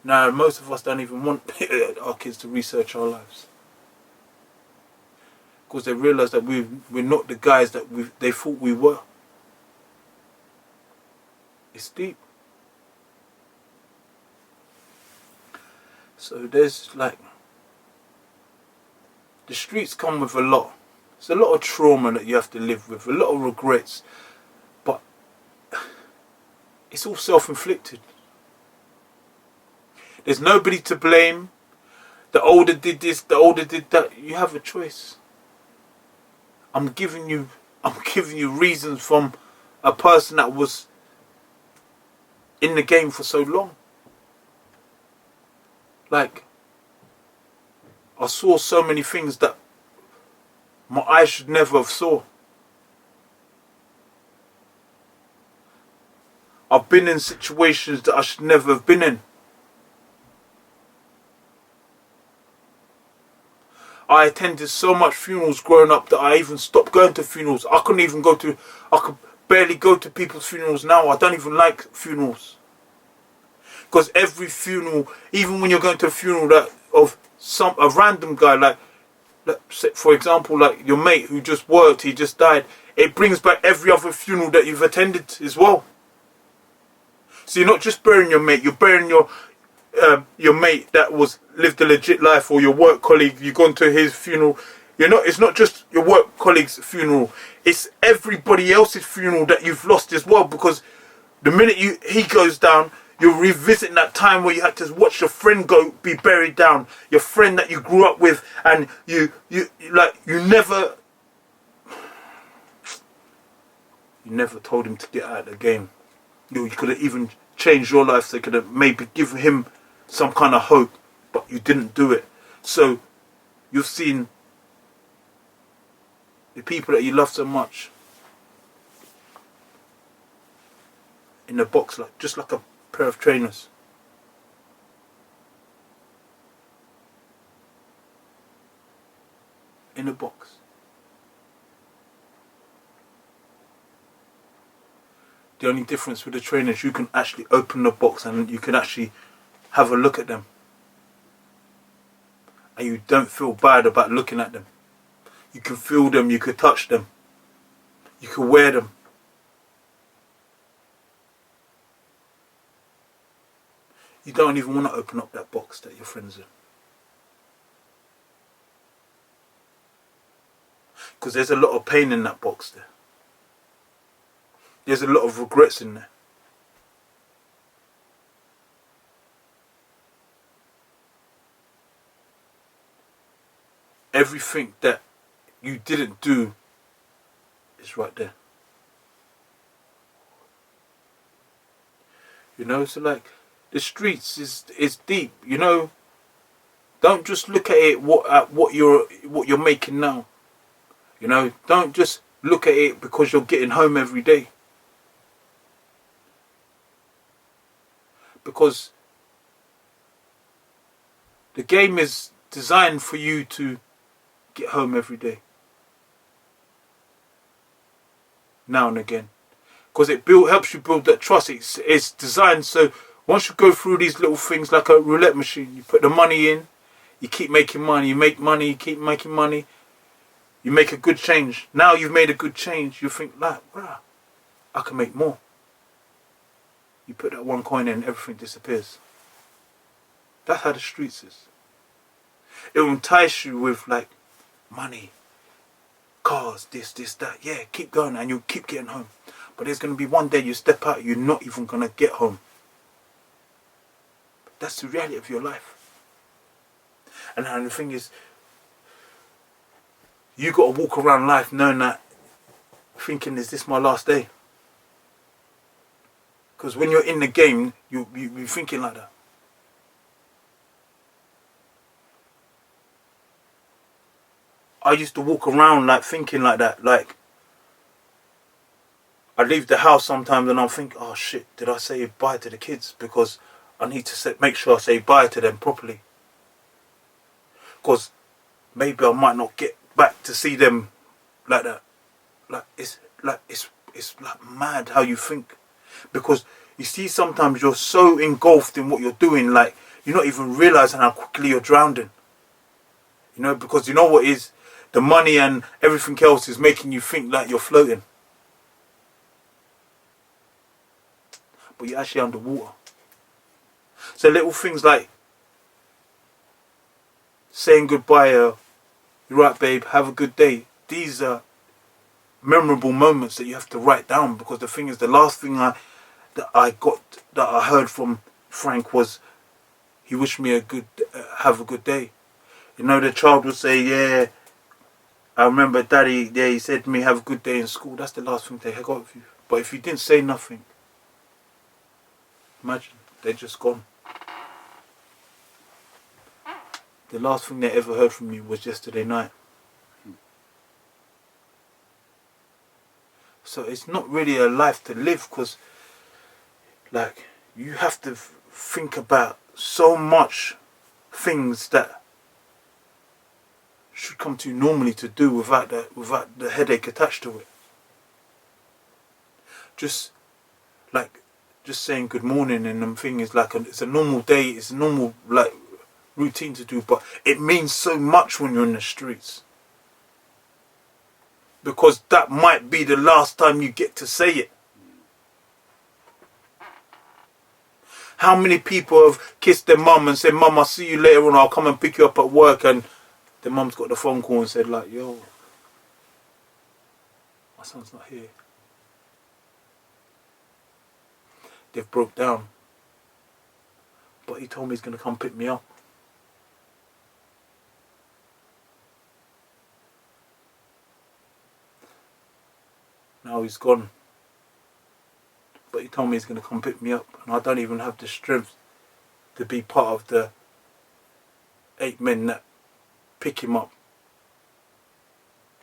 Now, most of us don't even want our kids to research our lives. Because they realise that we're not the guys that they thought we were. It's deep. So there's, like, the streets come with a lot. There's a lot of trauma that you have to live with, a lot of regrets. But it's all self-inflicted. There's nobody to blame. The older did this, the older did that. You have a choice. I'm giving you reasons from a person that was in the game for so long. Like, I saw so many things that my eyes should never have saw. I've been in situations that I should never have been in. I attended so much funerals growing up that I even stopped going to funerals. I could barely go to people's funerals now. I don't even like funerals. Because every funeral, even when you're going to a funeral of a random guy, like for example, like your mate who just worked, he just died, it brings back every other funeral that you've attended as well. So you're not just burying your mate, you're burying your mate that lived a legit life, or your work colleague, you've gone to his funeral. It's not just your work colleague's funeral, it's everybody else's funeral that you've lost as well, because the minute he goes down, you're revisiting that time where you had to watch your friend be buried down, your friend that you grew up with, and you never told him to get out of the game. You could have even changed your life, so you could have maybe given him some kind of hope, but you didn't do it. So you've seen the people that you love so much in the box, just like a pair of trainers. In a box. The only difference with the trainers, you can actually open the box and you can actually have a look at them. And you don't feel bad about looking at them. You can feel them, you can touch them. You can wear them. You don't even want to open up that box that your friend's in. Because there's a lot of pain in that box there. There's a lot of regrets in there. everything that you didn't do is right there. You know, so like the streets is deep. You know, don't just look at it at what you're making now. You know, don't just look at it because you're getting home every day. Because the game is designed for you to get home every day. Now and again. Because it helps you build that trust. It's designed so once you go through these little things like a roulette machine, you put the money in, you keep making money, you make money, you keep making money, you make a good change. Now you've made a good change, you think like, wow, I can make more. You put that one coin in, everything disappears. That's how the streets is. It will entice you with like money, cars, this, that. Yeah, keep going and you'll keep getting home. But there's going to be one day you step out, you're not even going to get home. That's the reality of your life. And the thing is, you got to walk around life knowing that, thinking, is this my last day? Because when you're in the game, you're thinking like that. I used to walk around like thinking like that. Like, I leave the house sometimes and I'm thinking, oh shit, did I say bye to the kids? Because I need to make sure I say bye to them properly. Because maybe I might not get back to see them like that. It's like mad how you think. Because you see, sometimes you're so engulfed in what you're doing, like you're not even realizing how quickly you're drowning. You know, because you know what is, the money and everything else is making you think like you're floating. But you're actually underwater. So little things like saying goodbye, you're right babe, have a good day. These are memorable moments that you have to write down, because the thing is, the last thing that I heard from Frank was he wished me have a good day. You know, the child would say, yeah, I remember daddy, yeah, he said to me, have a good day in school. That's the last thing they got of you. But if you didn't say nothing, imagine, they're just gone. The last thing they ever heard from you was yesterday night. So it's not really a life to live, because like you have to think about so much things that should come to you normally to do without the headache attached to it. Just saying good morning and them thing is like it's a normal day, it's a normal like routine to do, but it means so much when you're in the streets. Because that might be the last time you get to say it. How many people have kissed their mum and said, Mum, I'll see you later on, I'll come and pick you up at work, and their mum's got the phone call and said like, yo, my son's not here. They've broke down. But he told me he's going to come pick me up. Now he's gone. But he told me he's going to come pick me up. And I don't even have the strength to be part of the 8 men that pick him up.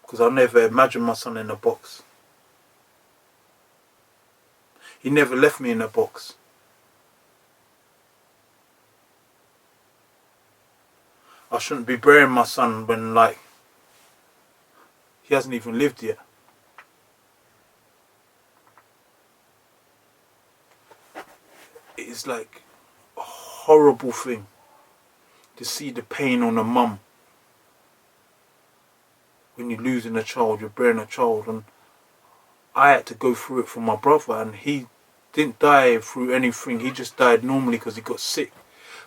Because I never imagined my son in a box. He never left me in a box. I shouldn't be burying my son when, like, he hasn't even lived yet. It's like a horrible thing to see the pain on a mum when you're losing a child, you're burying a child. And I had to go through it for my brother, and he didn't die through anything, he just died normally because he got sick.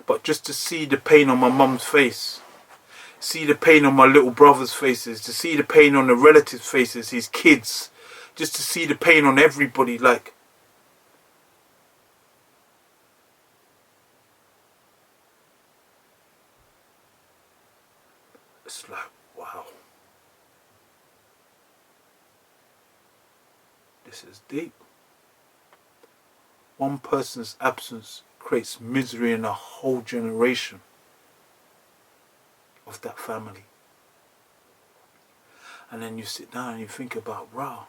But just to see the pain on my mum's face, see the pain on my little brother's faces, to see the pain on the relatives' faces, his kids, just to see the pain on everybody, like, it's like, wow. This is deep. One person's absence creates misery in a whole generation of that family. And then you sit down and you think about, wow,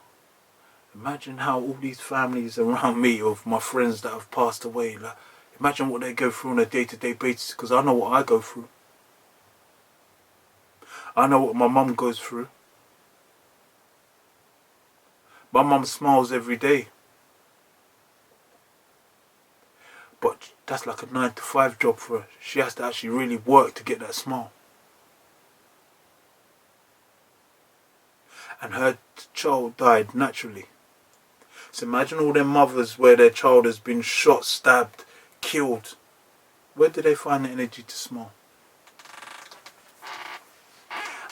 imagine how all these families around me, of my friends that have passed away, like, imagine what they go through on a day-to-day basis, because I know what I go through. I know what my mum goes through. My mum smiles every day. But that's like a 9-to-5 job for her. She has to actually really work to get that smile. And her child died naturally. So imagine all them mothers where their child has been shot, stabbed, killed. Where do they find the energy to smile?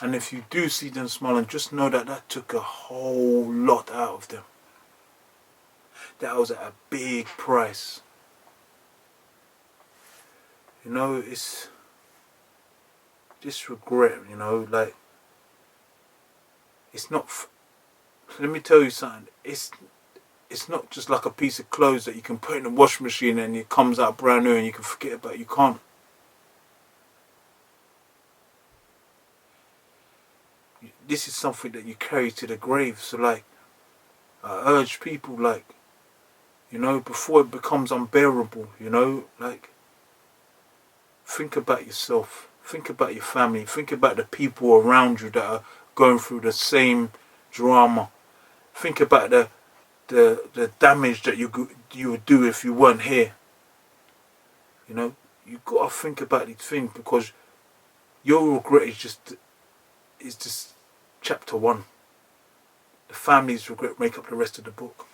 And if you do see them smiling, just know that that took a whole lot out of them. That was at a big price. You know, it's just regret, you know, like, it's not, let me tell you something, it's not just like a piece of clothes that you can put in the washing machine and it comes out brand new and you can forget about it. You can't. This is something that you carry to the grave. So like, I urge people, like, you know, before it becomes unbearable, you know, like, think about yourself, think about your family, think about the people around you that are going through the same drama. Think about the damage that you would do if you weren't here. You know, you gotta think about these things, because your regret is just chapter 1. The family's regret make up the rest of the book.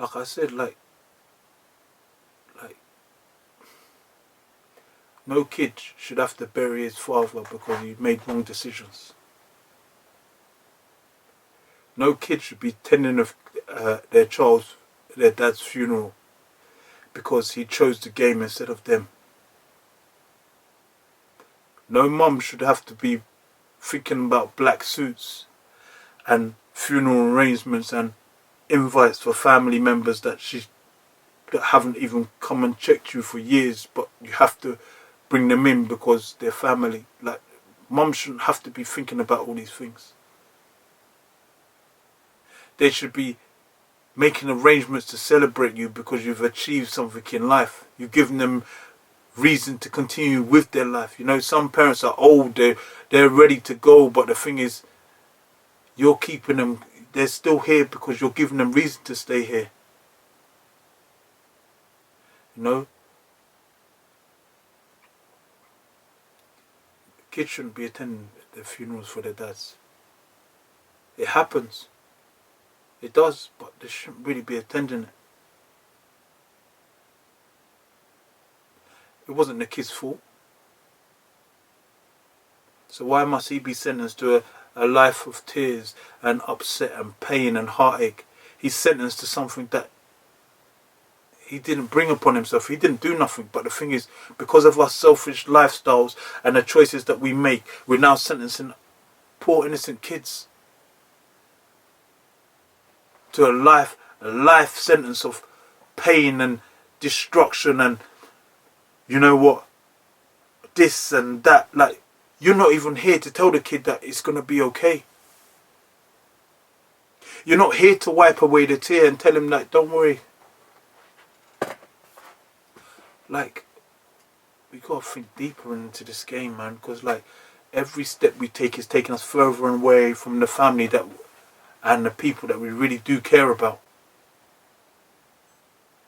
Like I said, like no kid should have to bury his father because he made wrong decisions. No kid should be tending their dad's funeral because he chose the game instead of them. No mum should have to be thinking about black suits and funeral arrangements and invites for family members that haven't even come and checked you for years, but you have to bring them in because they're family. Like, mum shouldn't have to be thinking about all these things. They should be making arrangements to celebrate you because you've achieved something in life. You've given them reason to continue with their life. You know, some parents are old, they're ready to go, but the thing is, you're keeping them, they're still here because you're giving them reason to stay here. You know? Kids shouldn't be attending their funerals for their dads. It happens. It does, but they shouldn't really be attending it. It wasn't the kid's fault. So why must he be sentenced to a life of tears and upset and pain and heartache? He's sentenced to something that he didn't bring upon himself. He didn't do nothing. But the thing is, because of our selfish lifestyles and the choices that we make, we're now sentencing poor innocent kids to a life sentence of pain and destruction and, you know what, this and that. Like, you're not even here to tell the kid that it's going to be okay. You're not here to wipe away the tear and tell him, like, don't worry. Like, we got to think deeper into this game, man, because, like, every step we take is taking us further away from the family that and the people that we really do care about.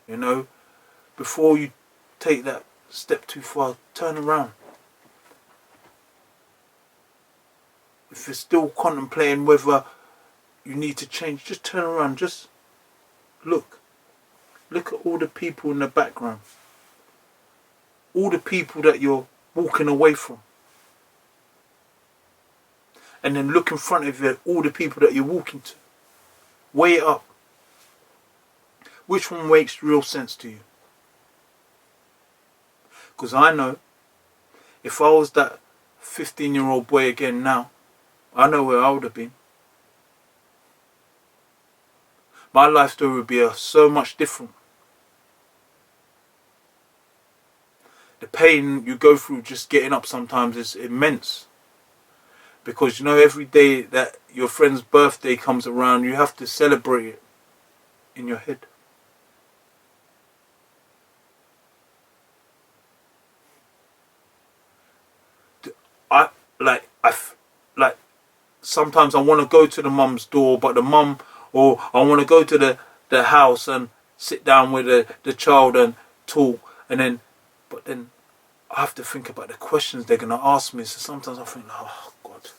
You know, before you take that step too far, turn around. If you're still contemplating whether you need to change, just turn around, just look. Look at all the people in the background. All the people that you're walking away from. And then look in front of you at all the people that you're walking to. Weigh it up. Which one makes real sense to you? Because I know, if I was that 15-year-old boy again now, I know where I would have been. My life story would be so much different. The pain you go through just getting up sometimes is immense. Because you know, every day that your friend's birthday comes around, you have to celebrate it in your head. Sometimes I want to go to the mum's door, but the mum, or I want to go to the house and sit down with the child and talk, but then I have to think about the questions they're going to ask me. So sometimes I think, oh God,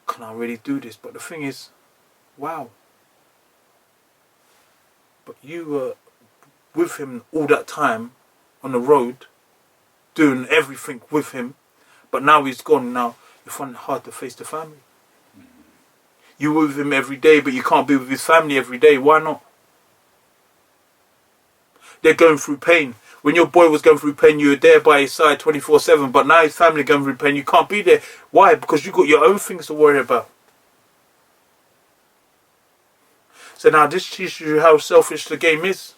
can I really do this? But the thing is, wow. But you were with him all that time on the road, doing everything with him, but now he's gone. Now you find it hard to face the family. You were with him every day, but you can't be with his family every day. Why not? They're going through pain. When your boy was going through pain, you were there by his side 24/7, but now his family going through pain, you can't be there. Why? Because you got your own things to worry about. So now this teaches you how selfish the game is.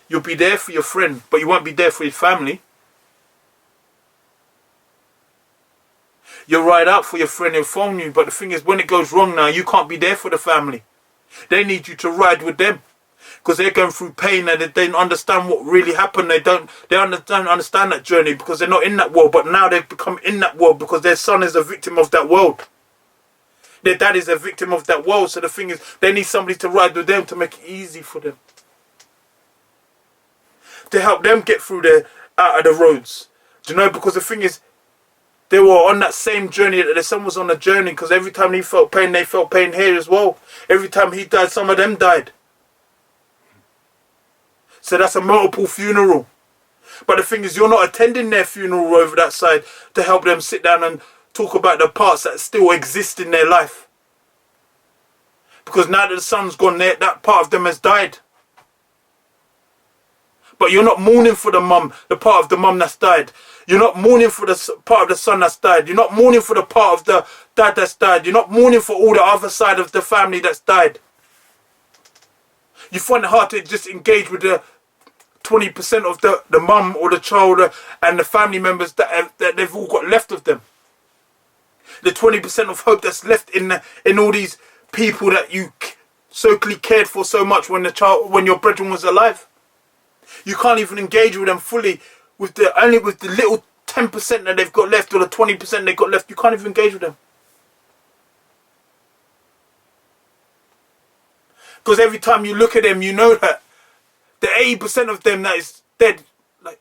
You'll be there for your friend, but you won't be there for his family. You'll ride out for your friend, he'll phone you, but the thing is, when it goes wrong now, you can't be there for the family. They need you to ride with them, because they're going through pain and they don't understand what really happened. They don't understand that journey because they're not in that world, but now they've become in that world because their son is a victim of that world. Their dad is a victim of that world, so the thing is, they need somebody to ride with them to make it easy for them. To help them get through out of the roads. Do you know, because the thing is, they were on that same journey that their son was on a journey, because every time he felt pain, they felt pain here as well. Every time he died, some of them died. So that's a multiple funeral. But the thing is, you're not attending their funeral over that side to help them sit down and talk about the parts that still exist in their life. Because now that the son's gone, that part of them has died. But you're not mourning for the mum, the part of the mum that's died. You're not mourning for the part of the son that's died. You're not mourning for the part of the dad that's died. You're not mourning for all the other side of the family that's died. You find it hard to just engage with the 20% of the mum or the child and the family members that they've all got left of them. The 20% of hope that's left in all these people that you socially cared for so much when your brethren was alive. You can't even engage with them fully with the little 10% that they've got left, or the 20% they've got left. You can't even engage with them. Because every time you look at them, you know that the 80% of them that is dead. Like,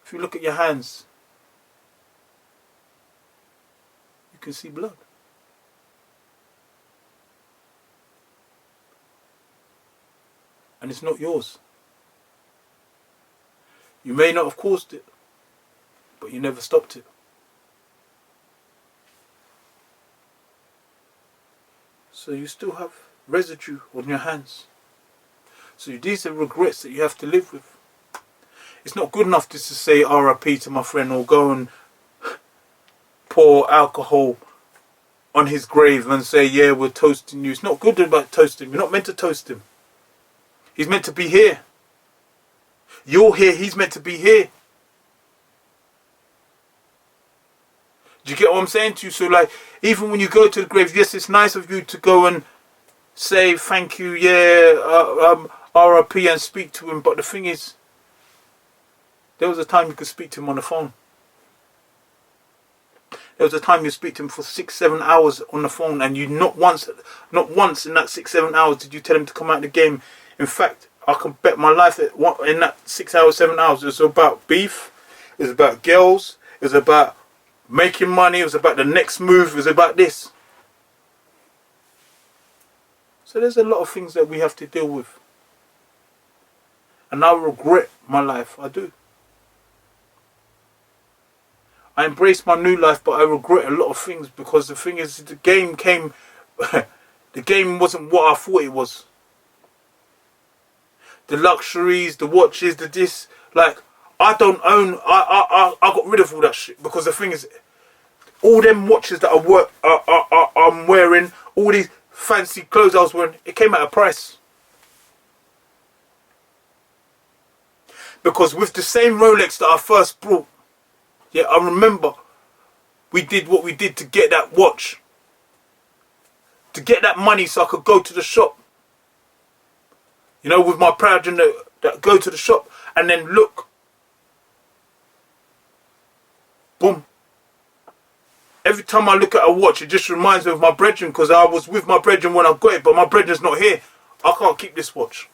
if you look at your hands, you can see blood. And it's not yours. You may not have caused it, but you never stopped it. So you still have residue on your hands. So these are regrets that you have to live with. It's not good enough just to say RIP to my friend, or go and pour alcohol on his grave and say, yeah, we're toasting you. It's not good about toasting. You're not meant to toast him. He's meant to be here. You're here, he's meant to be here. Do you get what I'm saying to you? So like, even when you go to the grave, yes, it's nice of you to go and say thank you, yeah, RIP, and speak to him. But the thing is, there was a time you could speak to him on the phone. There was a time you speak to him for 6-7 hours on the phone, and you not once in that 6-7 hours did you tell him to come out of the game. In fact, I can bet my life that in that 6 hours, 7 hours, it was about beef, it was about girls, it was about making money, it was about the next move, it was about this. So there's a lot of things that we have to deal with. And I regret my life, I do. I embrace my new life, but I regret a lot of things, because the thing is, the game wasn't what I thought it was. the luxuries, the watches, the this. Like, I don't own. I got rid of all that shit because the thing is, all them watches that I'm wearing, all these fancy clothes I was wearing, it came at a price. Because with the same Rolex that I first brought, yeah, I remember we did what we did to get that watch, to get that money so I could go to the shop. You know, with my pride and that go to the shop and then look. Boom. Every time I look at a watch, it just reminds me of my brethren, because I was with my brethren when I got it, but my brethren's not here. I can't keep this watch.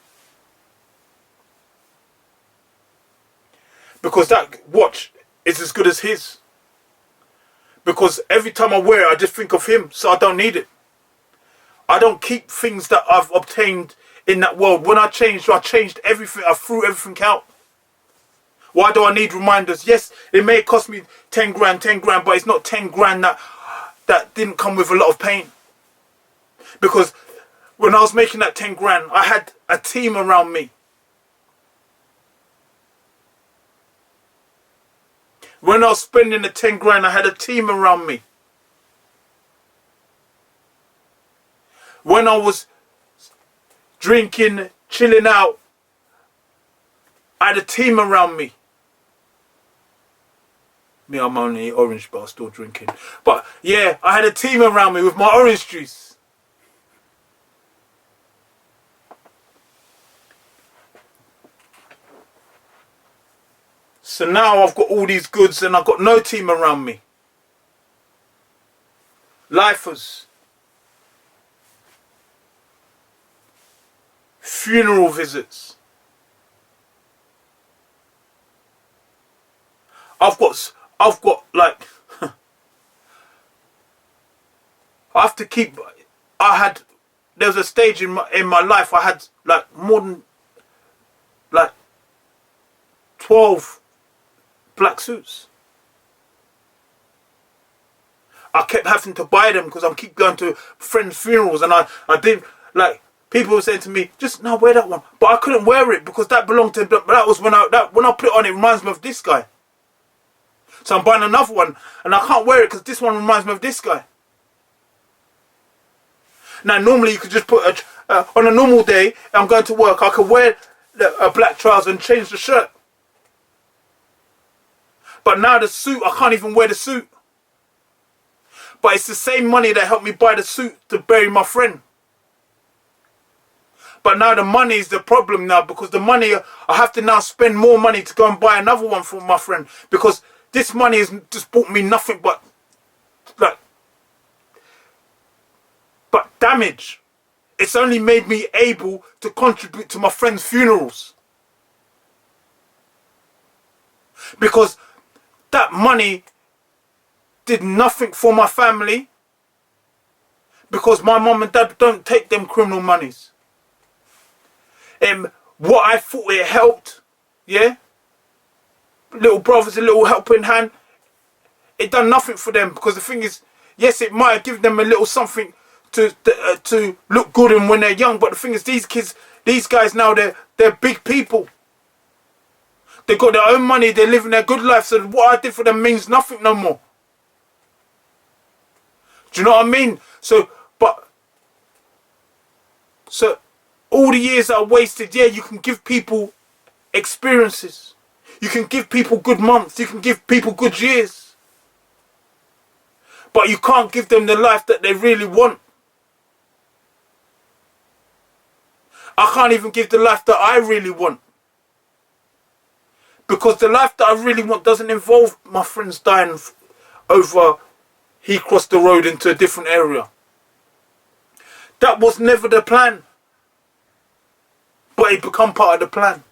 Because that watch is as good as his. Because every time I wear it, I just think of him, so I don't need it. I don't keep things that I've obtained in that world. When I changed everything. I threw everything out. Why do I need reminders? Yes, it may cost me 10 grand, but it's not 10 grand that didn't come with a lot of pain. Because when I was making that 10 grand, I had a team around me. When I was spending the 10 grand, I had a team around me. When I was drinking, chilling out, I had a team around me. Me, I'm only orange, but I'm still drinking. But yeah, I had a team around me with my orange juice. So now I've got all these goods and I've got no team around me. Lifers. Funeral visits. I've got like, I have to keep, there was a stage in my life I had like more than like 12 black suits. I kept having to buy them because I keep going to friends' funerals, and I did, like, people were saying to me, just no, wear that one, but I couldn't wear it because that belonged to, but that was when I put it on, it reminds me of this guy. So I'm buying another one, and I can't wear it because this one reminds me of this guy. Now, normally you could just put on a normal day, I'm going to work, I could wear a black trouser and change the shirt. But now the suit, I can't even wear the suit. But it's the same money that helped me buy the suit to bury my friend. But now the money is the problem now, because the money, I have to now spend more money to go and buy another one for my friend, because this money has just bought me nothing but damage. It's only made me able to contribute to my friends' funerals. Because that money did nothing for my family, because my mum and dad don't take them criminal monies. What I thought it helped, yeah, little brothers, a little helping hand, it done nothing for them, because the thing is, yes, it might have given them a little something to look good in when they're young, but the thing is, these kids, these guys now, they're big people. They got their own money, they're living their good life, so what I did for them means nothing no more. Do you know what I mean? So all the years that I wasted, yeah, you can give people experiences. You can give people good months. You can give people good years. But you can't give them the life that they really want. I can't even give the life that I really want. Because the life that I really want doesn't involve my friends dying over, he crossed the road into a different area. That was never the plan. But it become part of the plan.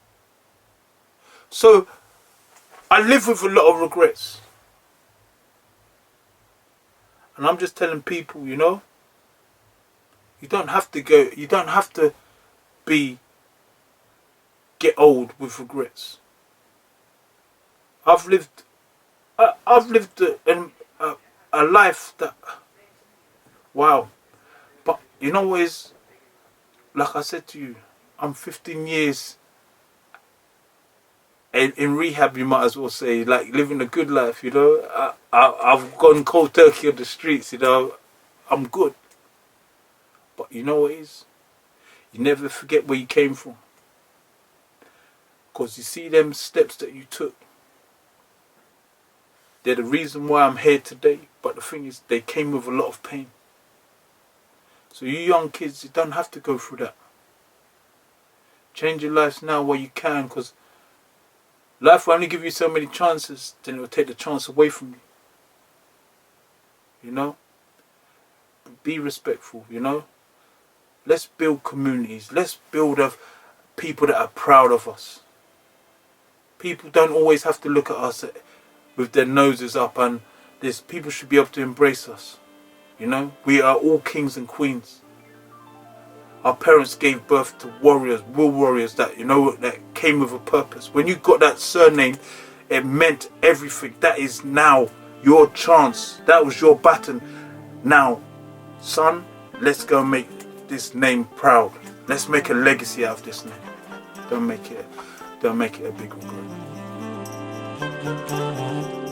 So I live with a lot of regrets. And I'm just telling people, you know, you don't have to get old with regrets. I've lived a life that, wow. But you know what is, like I said to you, I'm 15 years in rehab, you might as well say, like, living a good life, you know. I've gone cold turkey on the streets, you know. I'm good. But you know what it is? You never forget where you came from. Because you see them steps that you took. They're the reason why I'm here today. But the thing is, they came with a lot of pain. So you young kids, you don't have to go through that. Change your lives now while you can, because life will only give you so many chances, then it will take the chance away from you. You know? Be respectful, you know? Let's build communities. Let's build of people that are proud of us. People don't always have to look at us with their noses up, and this. People should be able to embrace us. You know? We are all kings and queens. Our parents gave birth to warriors, real warriors that, you know, that came with a purpose. When you got that surname, it meant everything. That is now your chance. That was your baton. Now, son, let's go make this name proud. Let's make a legacy out of this name. Don't make it a big regret.